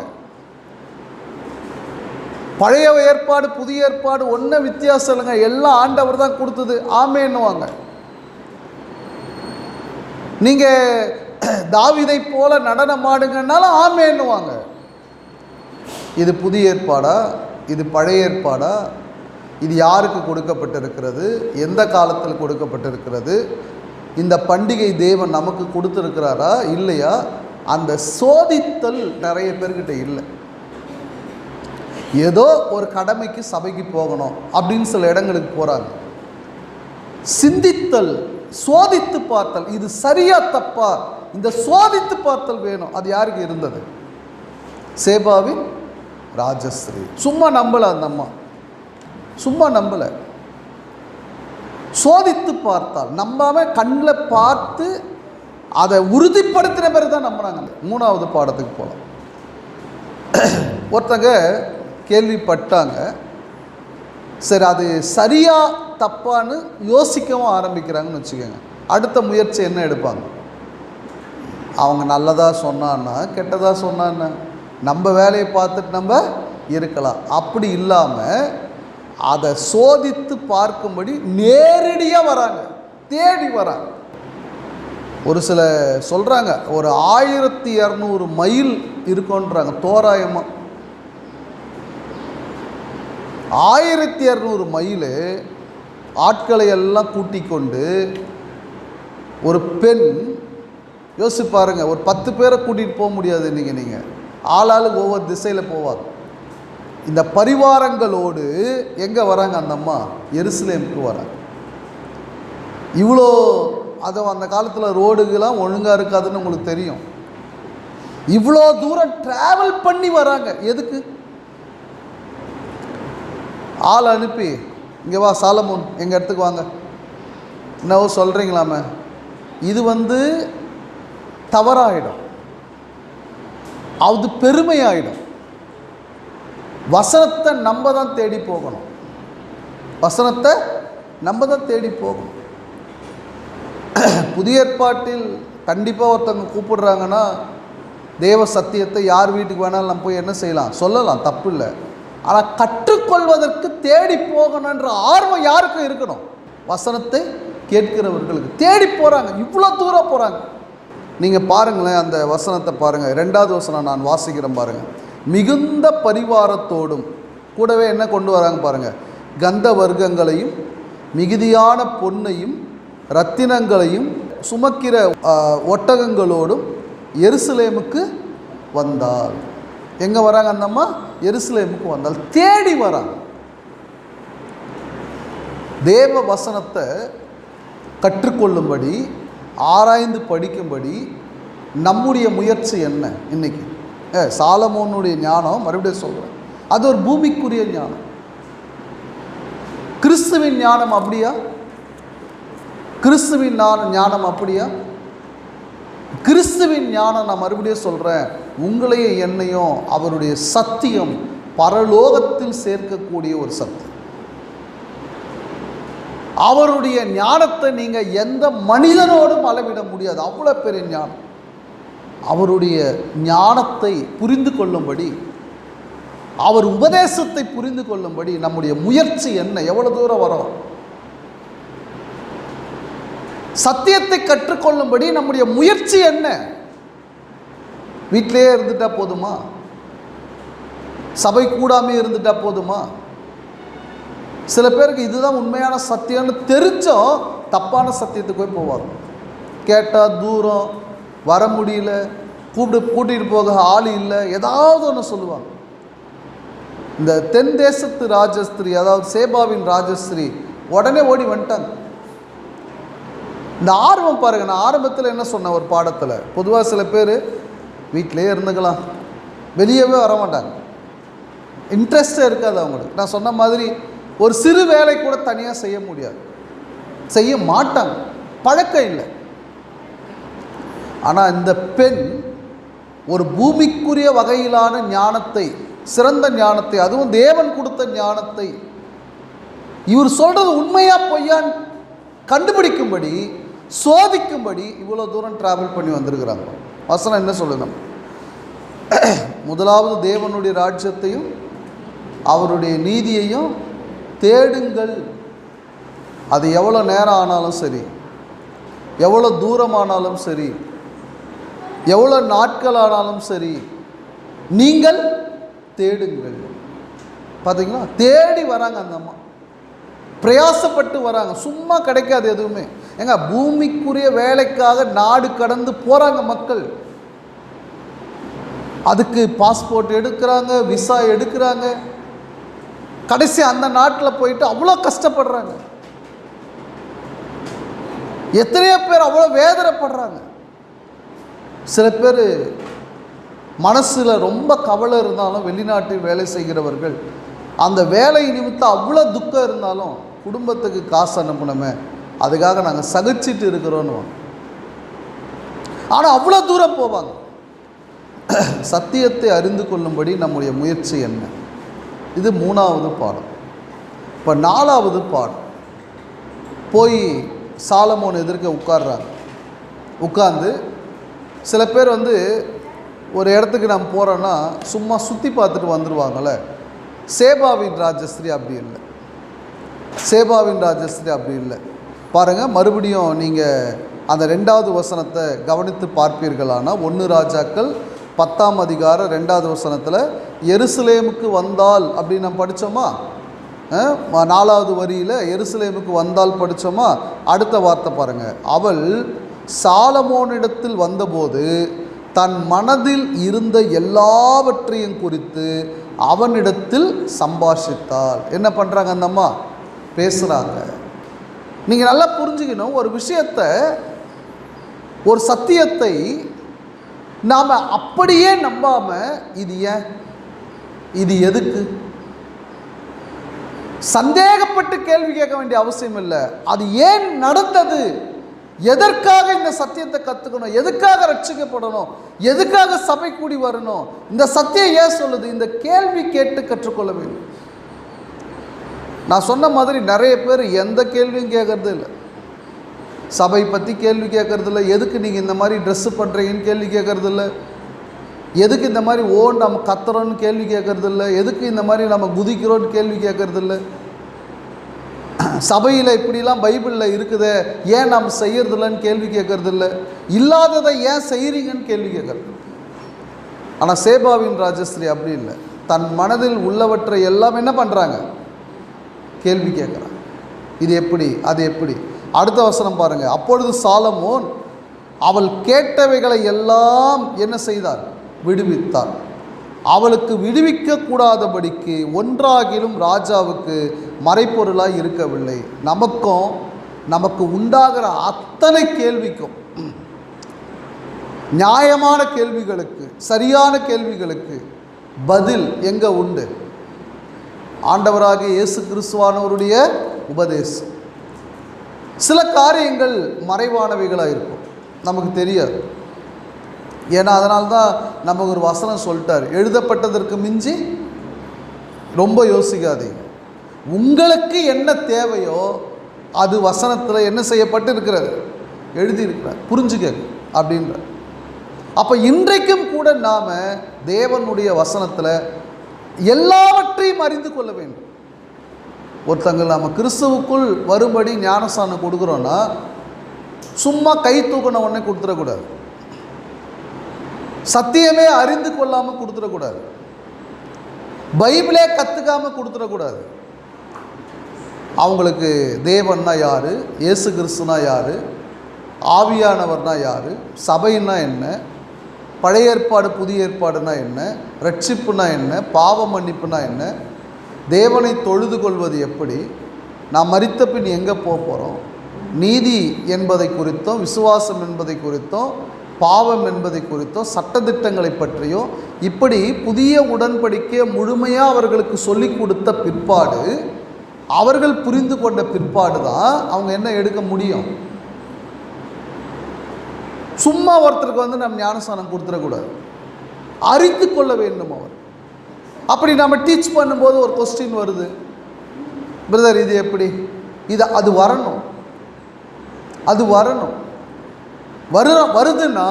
பழைய ஏற்பாடு புதிய ஏற்பாடு ஒன்றும் வித்தியாசம் இல்லைங்க, எல்லாம் ஆண்டவர் தான் கொடுத்தது, ஆமேன்னுவாங்க. நீங்கள் தாவீதை போல நடனம் ஆடுங்கன்னாலும் ஆமேன்னுவாங்க. இது புதிய ஏற்பாடா, இது பழைய ஏற்பாடா, இது யாருக்கு கொடுக்கப்பட்டிருக்கிறது, எந்த காலத்தில் கொடுக்கப்பட்டிருக்கிறது, இந்த பண்டிகை தேவன் நமக்கு கொடுத்துருக்கிறாரா இல்லையா? அந்த சோதித்தல் நிறைய பேர்கிட்ட இல்லை. ஏதோ ஒரு கடமைக்கு சபைக்கு போகணும் அப்படின்னு சில இடங்களுக்கு போகிறாங்க. சிந்தித்தல், சோதித்து பார்த்தல், இது சரியா தப்பா, இந்த சோதித்து பார்த்தல் வேணும். அது யாருக்கு இருந்தது? சேபாவின் ராஜஸ்ரீ. சும்மா நம்பலை அந்த அம்மா, சும்மா நம்பலை, சோதித்து பார்த்தால், நம்பாம கண்ணில் பார்த்து அதை உறுதிப்படுத்தின பிறகு தான் நம்பினாங்க. 3வது பாடத்துக்கு போகலாம். ஒருத்தங்க கேள்விப்பட்டாங்க, சரி அது சரியா தப்பான்னு யோசிக்கவும் ஆரம்பிக்கிறாங்கன்னு வச்சுக்கோங்க. அடுத்த முயற்சி என்ன எடுப்பாங்க? அவங்க நல்லதாக சொன்னான்னா கெட்டதாக சொன்னான்னா நம்ம வேலையை பார்த்துட்டு நம்ம இருக்கலாம். அப்படி இல்லாமல் அதை சோதித்து பார்க்கும்படி நேரடியாக வராங்க, தேடி வராங்க. ஒரு சில சொல்கிறாங்க ஒரு 1200 மைல் இருக்குன்றாங்க தோராயமாக. 1200 மைல் ஆட்களை எல்லாம் கூட்டிக் கொண்டு ஒரு பெண், யோசிச்சு பாருங்க, ஒரு 10 பேரை கூட்டிகிட்டு போக முடியாது. நீங்கள் ஆளாளுக்கு ஒவ்வொரு திசையில் போவாங்க. இந்த பரிவாரங்களோடு எங்கே வராங்க அந்த அம்மா? எருசலேமுக்கு வராங்க. இவ்வளோ அதுவும் அந்த காலத்தில் ரோடுகள்லாம் ஒழுங்காக இருக்காதுன்னு உங்களுக்கு தெரியும். இவ்வளோ தூரம் ட்ராவல் பண்ணி வராங்க. எதுக்கு? ஆள் அனுப்பி இங்கே வா சாலமோன் எங்கள் இடத்துக்கு வாங்க, என்னவோ சொல்கிறீங்களாமே. இது தவறாயிடும், அது பெருமையாயிடும். வசனத்தை நம்ம தான் தேடி போகணும், வசனத்தை நம்ம தான் தேடி போகணும். புதிய ஏற்பாட்டில் கண்டிப்பாக ஒருத்தவங்க கூப்பிடுறாங்கன்னா தேவ சத்தியத்தை யார் வீட்டுக்கு வேணாலும் நம்ம போய் என்ன செய்யலாம், சொல்லலாம், தப்பு இல்லை. ஆனால் கற்றுக்கொள்வதற்கு தேடி போகணுன்ற ஆர்வம் யாருக்கும் இருக்கணும். வசனத்தை கேட்கிறவர்களுக்கு தேடி போகிறாங்க, இவ்வளோ தூரம் போகிறாங்க. நீங்கள் பாருங்களேன், அந்த வசனத்தை பாருங்கள். 2வது வசனம் நான் வாசிக்கிறேன் பாருங்கள். மிகுந்த பரிவாரத்தோடும் கூடவே என்ன கொண்டு வராங்க பாருங்கள், கந்த வர்க்கங்களையும் மிகுதியான பொன்னையும் இரத்தினங்களையும் சுமக்கிற ஒட்டகங்களோடும் எருசலேமுக்கு வந்தாள். எங்கே வராங்க அந்த அம்மா? எருசலேமுக்கு வந்தால். தேடி வராங்க. தேவ வசனத்தை கற்றுக்கொள்ளும்படி, ஆராய்ந்து படிக்கும்படி நம்முடைய முயற்சி என்ன? இன்னைக்கு சாலமோனுடைய ஞானம், மறுபடியும் சொல்கிறேன், அது ஒரு பூமிக்குரிய ஞானம். கிறிஸ்துவின் ஞானம் அப்படியா? கிறிஸ்துவின் ஞானம் அப்படியா? கிறிஸ்துவின் ஞானம், நான் மறுபடியும் சொல்கிறேன், உங்களையும் என்னையும் அவருடைய சத்தியம் பரலோகத்தில் சேர்க்கக்கூடிய ஒரு சத்தியம். அவருடைய ஞானத்தை நீங்கள் எந்த மனிதனோடும் அளவிட முடியாது, அவ்வளோ பெரிய ஞானம். அவருடைய ஞானத்தை புரிந்து கொள்ளும்படி அவர் உபதேசத்தை புரிந்து கொள்ளும்படி நம்முடைய முயற்சி என்ன? எவ்வளவு தூரம் வரும்? சத்தியத்தை கற்றுக்கொள்ளும்படி நம்முடைய முயற்சி என்ன? வீட்டிலேயே இருந்துட்டா போதுமா? சபை கூடாமே இருந்துட்டா போதுமா? சில பேருக்கு இதுதான் உண்மையான சத்தியம்னு தெரிஞ்சும் தப்பான சத்தியத்துக்கு போய் போவாங்க. கேட்டால் தூரம், வர முடியல, கூட்டிகிட்டு போக ஆள் இல்லை, ஏதாவது ஒன்று சொல்லுவாங்க. இந்த தென் தேசத்து ராஜஸ்திரி, அதாவது சேபாவின் ராஜஸ்திரி உடனே ஓடி வந்துட்டாங்க. இந்த ஆர்வம் பாருங்கள். நான் ஆரம்பத்தில் என்ன சொன்னேன் ஒரு பாடத்தில், பொதுவாக சில பேர் வீட்டிலே இருந்துக்கலாம், வெளியவே வர மாட்டாங்க, இன்ட்ரெஸ்டே இருக்காது அவங்களுக்கு. நான் சொன்ன மாதிரி ஒரு சிறு வேலை கூட தனியாக செய்ய முடியாது, செய்ய மாட்டாங்க, பழக்கம் இல்லை. ஆனால் இந்த பெண் ஒரு பூமிக்குரிய வகையிலான ஞானத்தை, சிறந்த ஞானத்தை, அதுவும் தேவன் கொடுத்த ஞானத்தை, இவர் சொல்கிறது உண்மையா பொய்யான்னு கண்டுபிடிக்கும்படி, சோதிக்கும்படி இவ்வளோ தூரம் டிராவல் பண்ணி வந்திருக்கிறாங்க. வசனம் என்ன சொல்லுது? முதலாவது தேவனுடைய ராஜ்யத்தையும் அவருடைய நீதியையும் தேடுங்கள். அது எவ்வளோ நேரம் ஆனாலும் சரி, எவ்வளோ தூரமானாலும் சரி, எவ்வளோ நாட்கள் ஆனாலும் சரி, நீங்கள் தேடுங்கள். பார்த்தீங்களா? தேடி வராங்க அந்த அம்மா, பிரயாசப்பட்டு வராங்க. சும்மா கிடைக்காது எதுவுமே. ஏங்க, பூமிக்குரிய வேலைக்காக நாடு கடந்து போகிறாங்க மக்கள். அதுக்கு பாஸ்போர்ட் எடுக்கிறாங்க, விசா எடுக்கிறாங்க, கடைசி அந்த நாட்டில் போயிட்டு அவ்வளோ கஷ்டப்படுறாங்க. எத்தனையோ பேர் அவ்வளோ வேதனைப்படுறாங்க. சில பேர் மனசில் ரொம்ப கவலை இருந்தாலும், வெளிநாட்டில் வேலை செய்கிறவர்கள் அந்த வேலை நிமித்தம் அவ்வளோ துக்கம் இருந்தாலும் குடும்பத்துக்கு காசு அனுப்பணுமே, அதுக்காக நாங்கள் சகிச்சிட்டு இருக்கிறோன்னு. ஆனால் அவ்வளோ தூரம் போவாங்க. சத்தியத்தை அறிந்து கொள்ளும்படி நம்முடைய முயற்சி என்ன? இது 3வது பாடம். இப்போ 4வது பாடம். போய் சாலமோன் எதிர்க்க உட்கார்றாங்க. உட்கார்ந்து சில பேர் ஒரு இடத்துக்கு நம்ம போகிறோன்னா சும்மா சுற்றி பார்த்துட்டு வந்துடுவாங்கள்ல. சேபாவின் ராஜஸ்திரி அப்படி இல்லை. சேபாவின் ராஜஸ்திரி அப்படி இல்லை. பாருங்கள், மறுபடியும் நீங்கள் அந்த 2வது வசனத்தை கவனித்து பார்ப்பீர்களானா, 1 ராஜாக்கள் 10ஆம் அதிகாரம் 2வது வசனத்தில் எருசலேமுக்கு வந்தால் அப்படின்னு நம்ம படித்தோமா? 4வது வரியில் எருசலேமுக்கு வந்தால் படித்தோமா? அடுத்த வார்த்தை பாருங்கள். அவள் சாலமோனிடத்தில் வந்தபோது தன் மனதில் இருந்த எல்லாவற்றையும் குறித்து அவனிடத்தில் சம்பாஷித்தாள். என்ன பண்ணுறாங்க அந்த அம்மா? பேசுகிறாங்க. நீங்கள் நல்லா புரிஞ்சுக்கணும், ஒரு விஷயத்தை, ஒரு சத்தியத்தை நாம் அப்படியே நம்பாமல், இது ஏன், இது எதுக்கு, சந்தேகப்பட்டு கேள்வி கேட்க வேண்டிய அவசியம் இல்லை. அது ஏன் நடந்தது, எதற்காக இந்த சத்தியத்தை கற்றுக்கணும், எதுக்காக ரட்சிக்கப்படணும், எதுக்காக சபை கூடி வரணும், இந்த சத்தியம் ஏன் சொல்லுது, இந்த கேள்வி கேட்டு கற்றுக்கொள்ள வேண்டும். நான் சொன்ன மாதிரி நிறைய பேர் எந்த கேள்வியும் கேட்கறது இல்லை. சபை பற்றி கேள்வி கேட்கறது இல்லை. எதுக்கு நீங்கள் இந்த மாதிரி ட்ரெஸ்ஸு பண்ணுறீங்கன்னு கேள்வி கேட்கறது இல்லை. எதுக்கு இந்த மாதிரி நம்ம கத்துறோன்னு கேள்வி கேட்கறது இல்லை. எதுக்கு இந்த மாதிரி நம்ம குதிக்கிறோன்னு கேள்வி கேட்கறது இல்லை. சபையில் இப்படிலாம் பைபிளில் இருக்குதே, ஏன் நாம் செய்யறதில்லன்னு கேள்வி கேட்கறது இல்லை. இல்லாததை ஏன் செய்கிறீங்கன்னு கேள்வி கேட்கறது. ஆனால் சேபாவின் ராஜஸ்திரி அப்படி இல்லை. தன் மனதில் உள்ளவற்றை எல்லாம் என்ன பண்ணுறாங்க? கேள்வி கேட்குறாங்க. இது எப்படி, அது எப்படி. அடுத்த வசனம் பாருங்கள். அப்பொழுது சாலமோன் அவள் கேட்டவைகளை எல்லாம் என்ன செய்தார்? விடுவித்தார். அவளுக்கு விடுவிக்க கூடாதபடிக்கு ஒன்றாகிலும் ராஜாவுக்கு மறைப்பொருளாய் இருக்கவில்லை. நமக்கு உண்டாகிற அத்தனை கேள்விக்கும், நியாயமான கேள்விகளுக்கு, சரியான கேள்விகளுக்கு பதில் எங்கே உண்டு? ஆண்டவராகிய இயேசு கிறிஸ்துவானவருடைய உபதேசம். சில காரியங்கள் மறைவானவைகளாக இருக்கும், நமக்கு தெரியாது. ஏன்னா அதனால்தான் நமக்கு ஒரு வசனம் சொல்லிட்டார், எழுதப்பட்டதற்கு மிஞ்சி ரொம்ப யோசிக்காதீங்க. உங்களுக்கு என்ன தேவையோ அது வசனத்தில் என்ன செய்யப்பட்டு இருக்கிறது, எழுதியிருக்கிறார், புரிஞ்சுக்க அப்படின்ற. அப்போ இன்றைக்கும் கூட நாம் தேவனுடைய வசனத்தில் எல்லாவற்றையும் அறிந்து கொள்ள வேண்டும். ஒருத்தங்க நம்ம கிறிஸ்துவுக்குள் வரும்படி ஞானஸ்தானம் கொடுக்குறோன்னா சும்மா கை தூக்கின உடனே கொடுத்துடக்கூடாது. சத்தியமே அறிந்து கொள்ளாமல் கொடுத்துடக்கூடாது. பைபிளே கற்றுக்காமல் கொடுத்துடக்கூடாது. அவங்களுக்கு தேவன்னா யார், இயேசு கிறிஸ்துனா யார், ஆவியானவர்னா யார், சபைன்னா என்ன, பழைய ஏற்பாடு புதிய ஏற்பாடுனா என்ன, ரட்சிப்புனா என்ன, பாவ மன்னிப்புனா என்ன, தேவனை தொழுது கொள்வது எப்படி, நாம் மரித்த பின் எங்கே போகிறோம், நீதி என்பதை குறித்தும் விசுவாசம் என்பதை குறித்தும் பாவம் என்பதை குறித்தும் சட்டதிட்டங்களை பற்றியும் இப்படி புதிய உடன்படிக்கையை முழுமையாக அவர்களுக்கு சொல்லி கொடுத்த பிற்பாடு, அவர்கள் புரிந்து கொண்ட பிற்பாடு தான் அவங்க என்ன எடுக்க முடியும். சும்மா ஒருத்தருக்கு வந்து நம்ம ஞானஸ்தானம் கொடுத்துடக்கூடாது, அறிந்து கொள்ள வேண்டும் அவர். அப்படி நம்ம டீச் பண்ணும்போது ஒரு கொஸ்டின் வருது, பிரதர் இது எப்படி, இது அது வரணும், அது வரணும். வருதுன்னா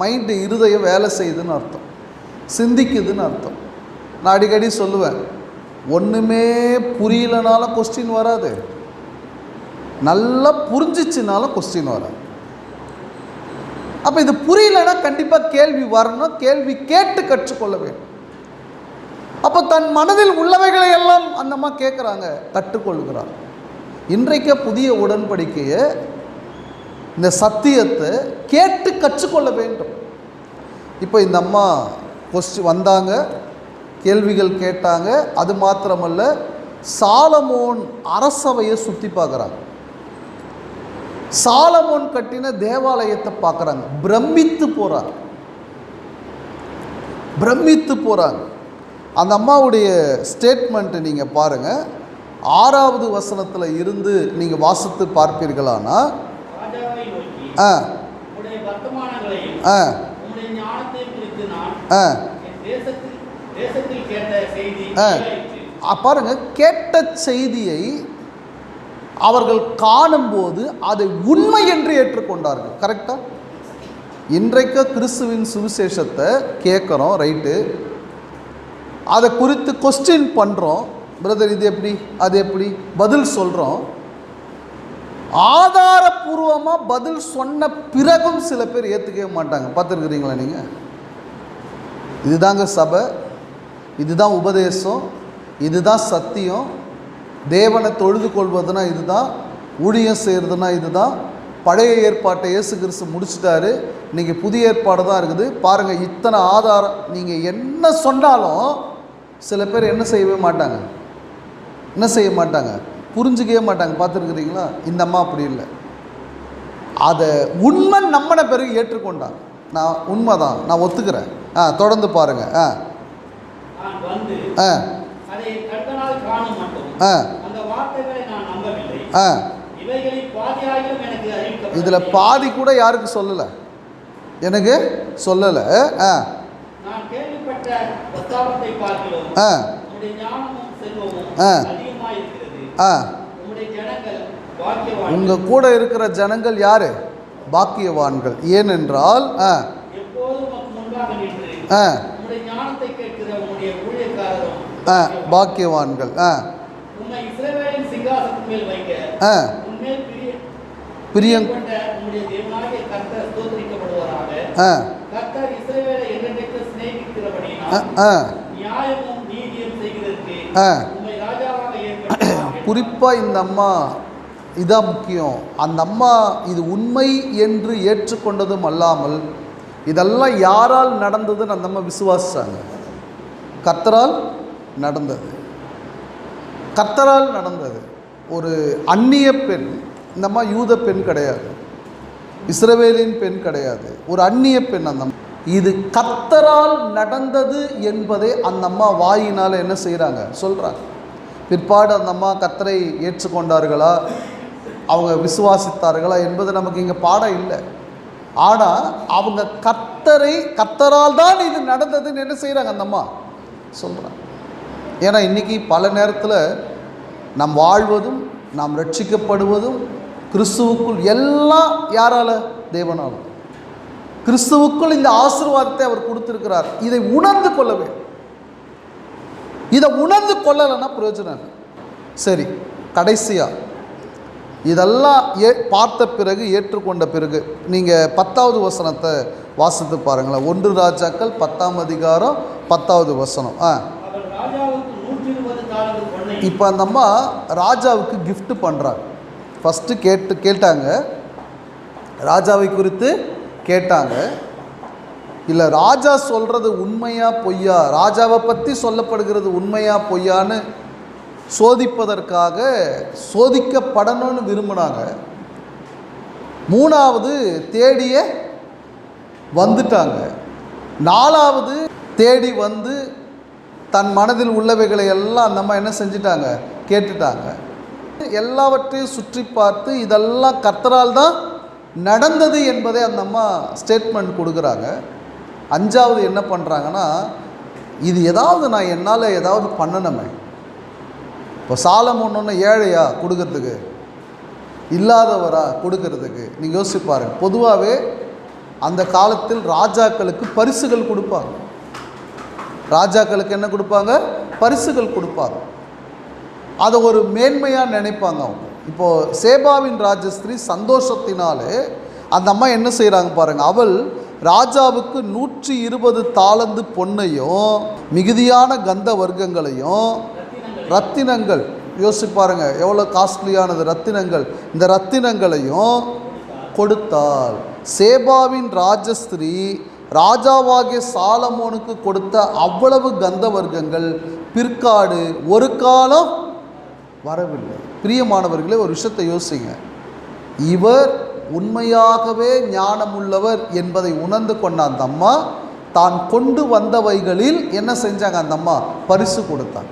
மைண்டு இருதயம் வேலை செய்யுதுன்னு அர்த்தம், சிந்திக்குதுன்னு அர்த்தம். நான் அடிக்கடி சொல்லுவேன், ஒன்றுமே புரியலனாலும் கொஸ்டின் வராது, நல்லா புரிஞ்சிச்சுனாலும் கொஸ்டின் வராது. அப்போ இது புரியலன்னா கண்டிப்பாக கேள்வி வரணும், கேள்வி கேட்டு கற்றுக்கொள்ள வேண்டும். அப்போ தன் மனதில் உள்ளவைகளை எல்லாம் அந்தம்மா கேட்குறாங்க, கற்றுக்கொள்கிறார். இன்றைக்கு புதிய உடன்படிக்கையை இந்த சத்தியத்தை கேட்டு கற்றுக்கொள்ள வேண்டும். இப்போ இந்த அம்மா வந்தாங்க, கேள்விகள் கேட்டாங்க. அது மாத்திரமல்ல, சாலமோன் அரசவையை சுற்றி பார்க்குறாங்க, சாலமோன் கட்டின தேவாலயத்தை பார்க்குறாங்க, பிரமித்து போகிறாங்க, பிரமித்து போகிறாங்க. அந்த அம்மாவுடைய ஸ்டேட்மெண்ட்டு நீங்கள் பாருங்கள், 6வது வசனத்தில் இருந்து நீங்கள் வாசித்து பார்ப்பீர்களானா, பாருங்க, கேட்ட செய்தியை அவர்கள் காணும்போது அதை உண்மை என்று ஏற்றுக்கொண்டார்கள். கரெக்டா? இன்றைக்கு கிறிஸ்துவின் சுவிசேஷத்தை கேட்குறோம், ரைட்டு, அதை குறித்து கொஸ்டின் பண்ணுறோம், பிரதர் இது எப்படி அது எப்படி பதில் சொல்கிறோம். ஆதாரபூர்வமாக பதில் சொன்ன பிறகும் சில பேர் ஏற்றுக்கவே மாட்டாங்க. பார்த்துருக்குறீங்களா நீங்கள்? இதுதாங்க சபை, இதுதான் உபதேசம், இதுதான் சத்தியம், தேவனை தொழுது கொள்வதுனா இதுதான், ஊழியம் செய்கிறதுனா இதுதான், பழைய ஏற்பாட்டை இயேசு கிறிஸ்து முடிச்சிட்டாரு, இன்றைக்கி புதிய ஏற்பாடு தான் இருக்குது பாருங்கள், இத்தனை ஆதாரம். நீங்கள் என்ன சொன்னாலும் சில பேர் என்ன செய்யவே மாட்டாங்க, என்ன செய்ய மாட்டாங்க, புரிஞ்சுக்கவே மாட்டாங்க. பார்த்துருக்குறீங்களா? இந்த அம்மா அப்படி இல்லை, அதை உண்மை நம்மன பிறகு ஏற்றுக்கொண்டாங்க. நான் உண்மைதான், நான் ஒத்துக்கிறேன். தொடர்ந்து பாருங்க. இதில் பாதி கூட யாருக்கு சொல்லலை, எனக்கு சொல்லலை. உங்கள் கூட இருக்கிற ஜனங்கள் யாரு? பாக்கியவான்கள். ஏனென்றால் பாக்கியவான்கள் பிரியம் குறிப்பாக இந்த அம்மா இதான் முக்கியம். அந்த அம்மா இது உண்மை என்று ஏற்றுக்கொண்டதும் அல்லாமல் இதெல்லாம் யாரால் நடந்ததுன்னு அந்த அம்மா விசுவாசிச்சாங்க. கர்த்தரால் நடந்தது, கர்த்தரால் நடந்தது. ஒரு அந்நிய பெண், இந்த அம்மா யூத பெண் கிடையாது, இஸ்ரவேலின் பெண் கிடையாது, ஒரு அந்நிய பெண். அந்த இது கர்த்தரால் நடந்தது என்பதை அந்த அம்மா வாயினால் என்ன செய்கிறாங்க, சொல்கிறாங்க. பிற்பாடு அந்த அம்மா கர்த்தரை ஏற்றுக்கொண்டார்களா, அவங்க விசுவாசித்தார்களா என்பது நமக்கு இங்கே பாடம் இல்லை. ஆனால் அவங்க கர்த்தரால் தான் இது நடந்ததுன்னு என்ன செய்கிறாங்க, அந்த அம்மா சொல்கிறாங்க. ஏன்னா இன்றைக்கி பல நேரத்தில் நாம் வாழ்வதும் நாம் ரட்சிக்கப்படுவதும் கிறிஸ்துவுக்குள் எல்லாம் யாரால்? தேவனால். கிறிஸ்துவுக்குள் இந்த ஆசீர்வாதத்தை அவர் கொடுத்திருக்கிறார். இதை உணர்ந்து கொள்ள வேண்டும். இதை உணர்ந்து கொள்ளலைன்னா பிரயோஜனம் இல்லை. சரி, கடைசியாக இதெல்லாம் பார்த்த பிறகு, ஏற்றுக்கொண்ட பிறகு நீங்கள் 10வது வசனத்தை வாசித்து பாருங்களேன். 1 ராஜாக்கள் 10ஆம் அதிகாரம் 10வது வசனம். இப்போ அந்த அம்மா ராஜாவுக்கு கிஃப்ட் பண்ணுறாங்க. ஃபஸ்ட்டு கேட்டாங்க, ராஜாவை குறித்து கேட்டாங்க. இல்லை ராஜா சொல்கிறது உண்மையா பொய்யா, ராஜாவை பற்றி சொல்லப்படுகிறது உண்மையா பொய்யான்னு சோதிப்பதற்காக சோதிக்கப்படணும்னு விரும்பினாங்க. 3வது தேடிய வந்துட்டாங்க. 4வது தேடி வந்து தன் மனதில் உள்ளவைகளை எல்லாம் அந்த அம்மா என்ன செஞ்சிட்டாங்க, கேட்டுட்டாங்க. எல்லாவற்றையும் சுற்றி பார்த்து இதெல்லாம் கர்த்தரால் தான் நடந்தது என்பதை அந்த அம்மா ஸ்டேட்மெண்ட் கொடுக்குறாங்க. 5வது என்ன பண்ணுறாங்கன்னா, இது ஏதாவது நான் என்னால் ஏதாவது பண்ணணுமே. இப்போ சாலமோன் ஒன்று ஏழையா கொடுக்கறதுக்கு, இல்லாதவரா கொடுக்கறதுக்கு? நீங்கள் யோசிச்சு பாருங்கள். பொதுவாகவே அந்த காலத்தில் ராஜாக்களுக்கு பரிசுகள் கொடுப்பாங்க. ராஜாக்களுக்கு என்ன கொடுப்பாங்க? பரிசுகள் கொடுப்பாங்க. அதை ஒரு மேன்மையாக நினைப்பாங்க அவங்க. இப்போது சேபாவின் ராஜஸ்திரீ சந்தோஷத்தினாலே அந்த அம்மா என்ன செய்கிறாங்க பாருங்கள். அவள் ராஜாவுக்கு 120 தாலந்து பொன்னையும் மிகுதியான கந்த வர்க்கங்களையும், ரத்தினங்கள், யோசிச்சு பாருங்கள் எவ்வளோ காஸ்ட்லியானது ரத்தினங்கள், இந்த ரத்தினங்களையும் கொடுத்தாள். சேபாவின் ராஜஸ்திரீ ராஜாவாகிய சாலமோனுக்கு கொடுத்த அவ்வளவு கந்த வர்க்கங்கள் பிற்காடு ஒரு காலம் வரவில்லை. பிரியமானவர்களே, ஒரு விஷயத்தை யோசிங்க. இவர் உண்மையாகவே ஞானமுள்ளவர் என்பதை உணர்ந்து கொண்ட அந்த அம்மா தான் கொண்டு வந்தவைகளில் என்ன செஞ்சாங்க? அந்த அம்மா பரிசு கொடுத்தாங்க.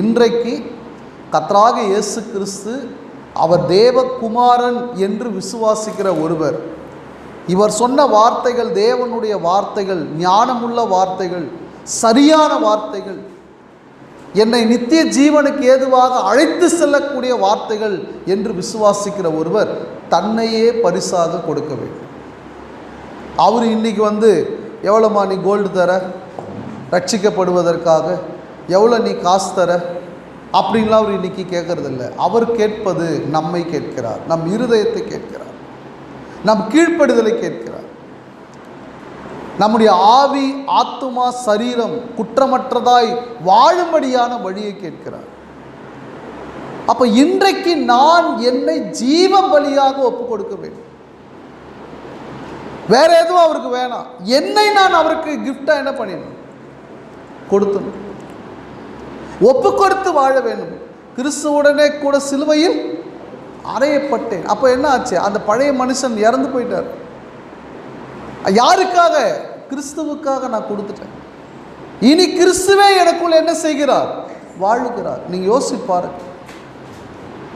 இன்றைக்கு கர்த்தராகிய இயேசு கிறிஸ்து அவர் தேவகுமாரன் என்று விசுவாசிக்கிற ஒருவர், இவர் சொன்ன வார்த்தைகள் தேவனுடைய வார்த்தைகள், ஞானமுள்ள வார்த்தைகள், சரியான வார்த்தைகள், என்னை நித்திய ஜீவனுக்கு ஏதுவாக அழைத்து செல்லக்கூடிய வார்த்தைகள் என்று விசுவாசிக்கிற ஒருவர் தன்னையே பரிசாக கொடுக்க வேண்டும். அவர் இன்னைக்கு வந்து எவ்வளோமா நீ கோல்டு தர ரட்சிக்கப்படுவதற்காக, எவ்வளோ நீ காசு தர அப்படின்லாம் அவர் இன்னைக்கு கேட்கறதில்ல. அவர் கேட்பது நம்மை கேட்கிறார், நம் இருதயத்தை கேட்கிறார், நம் கீழ்ப்படிதலை கேட்கிறார், நம்முடைய ஆவி ஆத்துமா சரீரம் குற்றமற்றதாய் வாழும்படியான வழியை கேட்கிறார். அப்ப இன்றைக்கு நான் என்னை ஜீவ பலியாக ஒப்பு கொடுக்க வேண்டும். வேற எதுவும் அவருக்கு வேணாம். என்னை நான் அவருக்கு கிஃப்டா என்ன பண்ணிடணும்? கொடுத்தணும். ஒப்பு கொடுத்து வாழ வேண்டும். கிறிஸ்துவுடனே கூட சிலுவையில் அறையப்பட்டேன். அப்போ என்ன ஆச்சு? அந்த பழைய மனுஷன் இறந்து போயிட்டார். யாருக்காக? கிறிஸ்துவுக்காக நான் கொடுத்துட்டேன். இனி கிறிஸ்துவே எனக்குள்ள என்ன செய்கிறார்? வாழுகிறார். நீங்க யோசிப்பாரு.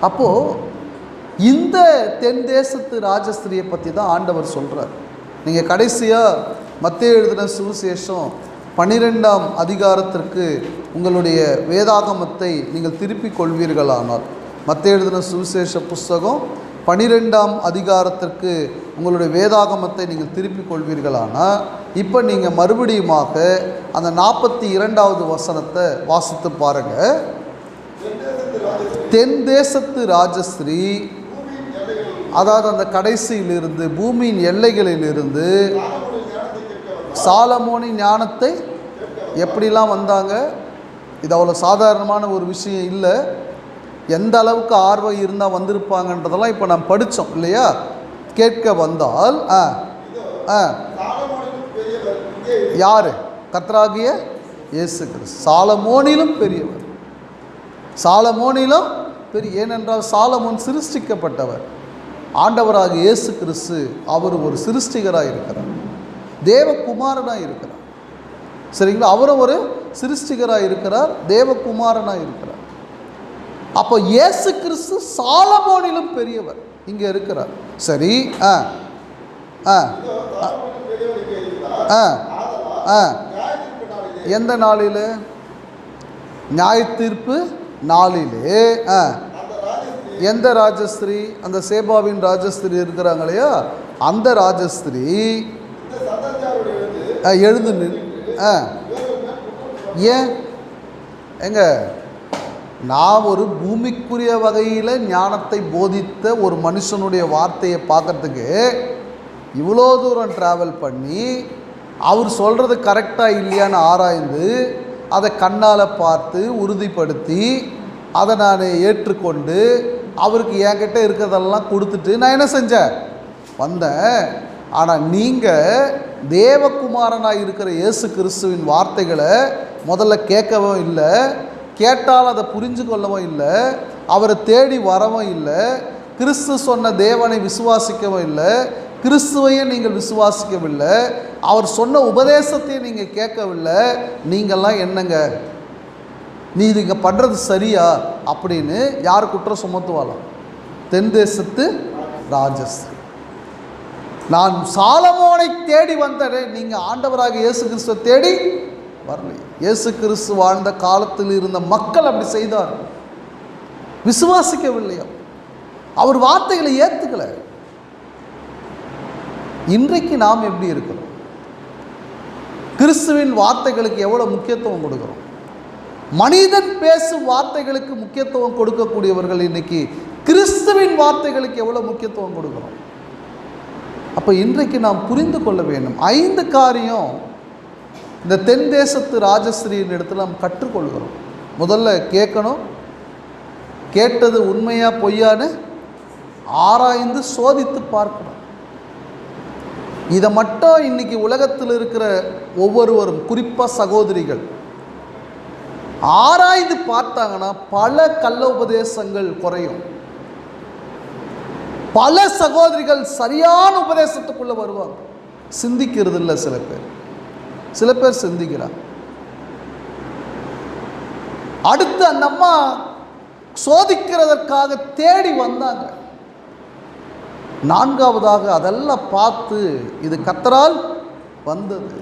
அப்போ இந்த தென் தேசத்து ராஜஸ்திரியை பற்றி தான் ஆண்டவர் சொல்றார். நீங்க கடைசியா மத்தேயு எழுதின சுவிசேஷம் 12ஆம் அதிகாரத்திற்கு உங்களுடைய வேதாகமத்தை நீங்கள் திருப்பிக் கொள்வீர்களானால், மத்தேயு எழுதின சுவிசேஷ புஸ்தகம் 12ஆம் அதிகாரத்திற்கு உங்களுடைய வேதாகமத்தை நீங்கள் திருப்பிக் கொள்வீர்களானால், இப்போ நீங்கள் மறுபடியுமாக அந்த 42வது வசனத்தை வாசித்து பாருங்க. தென் தேசத்து ராஜஸ்திரீ, அதாவது அந்த கடைசியிலிருந்து பூமியின் எல்லைகளிலிருந்து சாலமோனின் ஞானத்தை எப்படிலாம் வந்தாங்க. இது அவ்வளோ சாதாரணமான ஒரு விஷயம் இல்லை. எந்த அளவுக்கு ஆர்வம் இருந்தால் வந்திருப்பாங்கன்றதெல்லாம் இப்போ நாம் படித்தோம் இல்லையா? கேட்க வந்தால் யார்? கர்த்தராகிய இயேசு கிறிஸ்து. சாலமோனிலும் பெரியவர், சாலமோனிலும் பெரிய. ஏனென்றால் சாலமோன் சிருஷ்டிக்கப்பட்டவர், ஆண்டவராகிய இயேசு கிறிஸ்து அவர் ஒரு சிருஷ்டிகராக இருக்கிறார், தேவகுமாரனாக இருக்கிறார். சரிங்களா? அவரும் ஒரு சிருஷ்டிகராக இருக்கிறார், தேவகுமாரனாக இருக்கிறார். அப்போ இயேசு கிறிஸ்து சாலமோனிலும் பெரியவர் இங்கே இருக்கிறார். சரி, எந்த நாளில்? நியாய தீர்ப்பு நாளிலே. எந்த ராஜஸ்திரீ? அந்த சேபாவின் ராஜஸ்திரீ இருக்கிறாங்க இல்லையா, அந்த ராஜஸ்திரீ எழுந்து ஏன் எங்க நான் ஒரு பூமிக்குரிய வகையில் ஞானத்தை போதித்த ஒரு மனுஷனுடைய வார்த்தையை பார்க்கறதுக்கு இவ்வளோ தூரம் ட்ராவல் பண்ணி அவர் சொல்கிறது கரெக்டாக இல்லையான்னு ஆராய்ந்து அதை கண்ணால் பார்த்து உறுதிப்படுத்தி அதை நான் ஏற்றுக்கொண்டு அவருக்கு என்கிட்ட இருக்கிறதெல்லாம் கொடுத்துட்டு நான் என்ன செஞ்சேன், வந்தேன். ஆனால் நீங்கள் தேவகுமாரனாக இருக்கிற இயேசு கிறிஸ்துவின் வார்த்தைகளை முதல்ல கேட்கவும் இல்லை, கேட்டால் அதை புரிஞ்சு கொள்ளவும் இல்லை, அவரை தேடி வரவும் இல்லை, கிறிஸ்து சொன்ன தேவனை விசுவாசிக்கவும் இல்லை, கிறிஸ்துவையும் நீங்கள் விசுவாசிக்கவில்லை, அவர் சொன்ன உபதேசத்தையும் நீங்கள் கேட்கவில்லை. நீங்கள்லாம் என்னங்க, நீ இங்கே பண்ணுறது சரியா அப்படின்னு யார் குற்றம் சுமத்துவாளாம்? தென் தேசத்து ராஜஸ்தான். நான் சாலமோனை தேடி வந்தேன், நீங்கள் ஆண்டவராக இயேசு கிறிஸ்துவை தேடி வரலை. இயேசு கிறிஸ்து வாழ்ந்த காலத்தில் இருந்த மக்கள் அப்படி செய்தார், விசுவாசிக்கவில்லையா, அவர் வார்த்தைகளை ஏற்றுக்கலை. இன்றைக்கு நாம் எப்படி இருக்கிறோம்? கிறிஸ்துவின் வார்த்தைகளுக்கு எவ்வளோ முக்கியத்துவம் கொடுக்கிறோம்? மனிதன் பேசும் வார்த்தைகளுக்கு முக்கியத்துவம் கொடுக்கக்கூடியவர்கள் இன்னைக்கு கிறிஸ்துவின் வார்த்தைகளுக்கு எவ்வளோ முக்கியத்துவம் கொடுக்கிறோம்? அப்போ இன்றைக்கு நாம் புரிந்து கொள்ள வேண்டும் 5 காரியம் இந்த தென் தேசத்து ராஜஸ்ரீயின் இடத்துல நாம் கற்றுக்கொள்கிறோம். முதல்ல கேட்கணும், கேட்டது உண்மையா பொய்யான்னு ஆராய்ந்து சோதித்து பார்க்கணும். இதை மட்டும் இன்னைக்கு உலகத்தில் இருக்கிற ஒவ்வொருவரும், குறிப்பாக சகோதரிகள் ஆராய்ந்து பார்த்தாங்கன்னா பல கள்ள உபதேசங்கள் குறையும். பல சகோதரிகள் சரியான உபதேசத்துக்குள்ள வருவாங்க. சிந்திக்கிறது இல்லை சில பேர் சிந்திக்கிறாங்க. அடுத்து அந்த அம்மா சோதிக்கிறதற்காக தேடி வந்தாங்க. 4வதாக அதெல்லாம் பார்த்து இது கர்த்தரால் வந்தது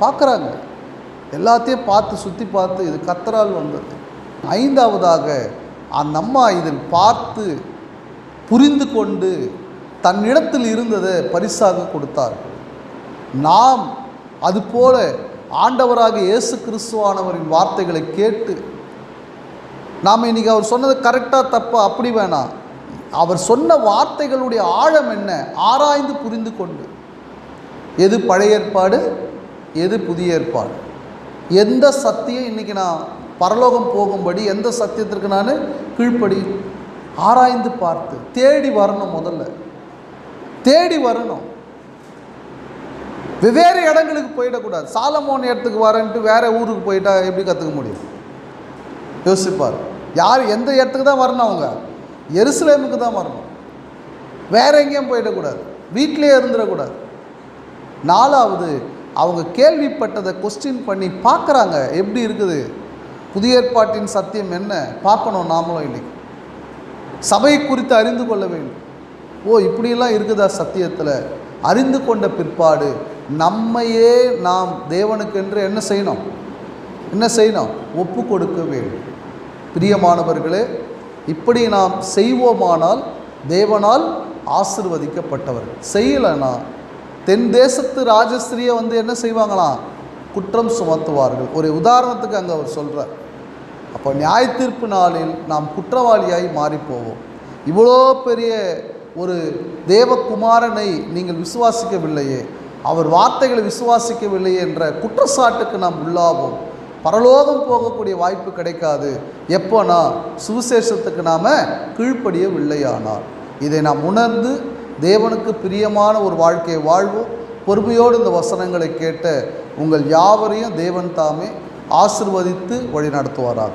பார்க்குறாங்க. எல்லாத்தையும் பார்த்து சுற்றி பார்த்து இது கர்த்தரால் வந்தது. 5வதாக அந்த அம்மா இதில் பார்த்து புரிந்து கொண்டு தன்னிடத்தில் இருந்ததை பரிசாக கொடுத்தார்கள். நாம் அதுபோல ஆண்டவராக இயேசு கிறிஸ்துவானவரின் வார்த்தைகளை கேட்டு நாம் இன்றைக்கி அவர் சொன்னது கரெக்டாக தப்பா அப்படி வேணாம், அவர் சொன்ன வார்த்தைகளுடைய ஆழம் என்ன ஆராய்ந்து புரிந்து கொண்டு எது பழைய ஏற்பாடு எது புதிய ஏற்பாடு, எந்த சத்தியம் இன்றைக்கி நான் பரலோகம் போகும்படி எந்த சத்தியத்திற்கு நான் கீழ்ப்படி ஆராய்ந்து பார்த்து தேடி வரணும். முதல்ல தேடி வரணும். வெவ்வேறு இடங்களுக்கு போயிடக்கூடாது. சாலமோன் இடத்துக்கு வரேன்ட்டு வேறு ஊருக்கு போயிட்டா எப்படி கற்றுக்க முடியும்? யோசிப்பார். யார் எந்த இடத்துக்கு தான் வரணும்? அவங்க எருசலேமுக்கு தான் வரணும், வேறு எங்கேயும் போயிடக்கூடாது, வீட்டிலே இருந்துடக்கூடாது. 4வது அவங்க கேள்விப்பட்டதை கொஸ்டின் பண்ணி பார்க்குறாங்க, எப்படி இருக்குது புதிய ஏற்பாட்டின் சத்தியம் என்ன பார்க்கணும். நாமளும் இன்னைக்கு சபை குறித்து அறிந்து கொள்ள வேண்டும். ஓ இப்படியெல்லாம் இருக்குதா சத்தியத்தில்? அறிந்து கொண்ட பிற்பாடு நம்மையே நாம் தேவனுக்கென்று என்ன செய்யணும்? ஒப்பு கொடுக்க வேண்டும். பிரியமானவர்களே, இப்படி நாம் செய்வோமானால் தேவனால் ஆசீர்வதிக்கப்பட்டவர்கள். செய்யலைன்னா தென் தேசத்து ராஜஸ்திரியை என்ன செய்வாங்களாம்? குற்றம் சுமத்துவார்கள். ஒரு உதாரணத்துக்கு அங்கே அவர் சொல்கிறார். அப்போ நியாய தீர்ப்பு நாளில் நாம் குற்றவாளியாய் மாறிப்போவோம். இவ்வளோ பெரிய ஒரு தேவகுமாரனை நீங்கள் விசுவாசிக்கவில்லையே, அவர் வார்த்தைகளை விசுவாசிக்கவில்லையே என்ற குற்றச்சாட்டுக்கு நாம் உள்ளாவோம். பரலோகம் போகக்கூடிய வாய்ப்பு கிடைக்காது. எப்போனா சுவிசேஷத்துக்கு நாம் கீழ்ப்படியவில்லையானால். இதை நாம் உணர்ந்து தேவனுக்கு பிரியமான ஒரு வாழ்க்கையை வாழ்வோம். பொறுமையோடு இந்த வசனங்களை கேட்ட உங்கள் யாவரையும் தேவன் தாமே ஆசீர்வதித்து வழி நடத்துவாராக.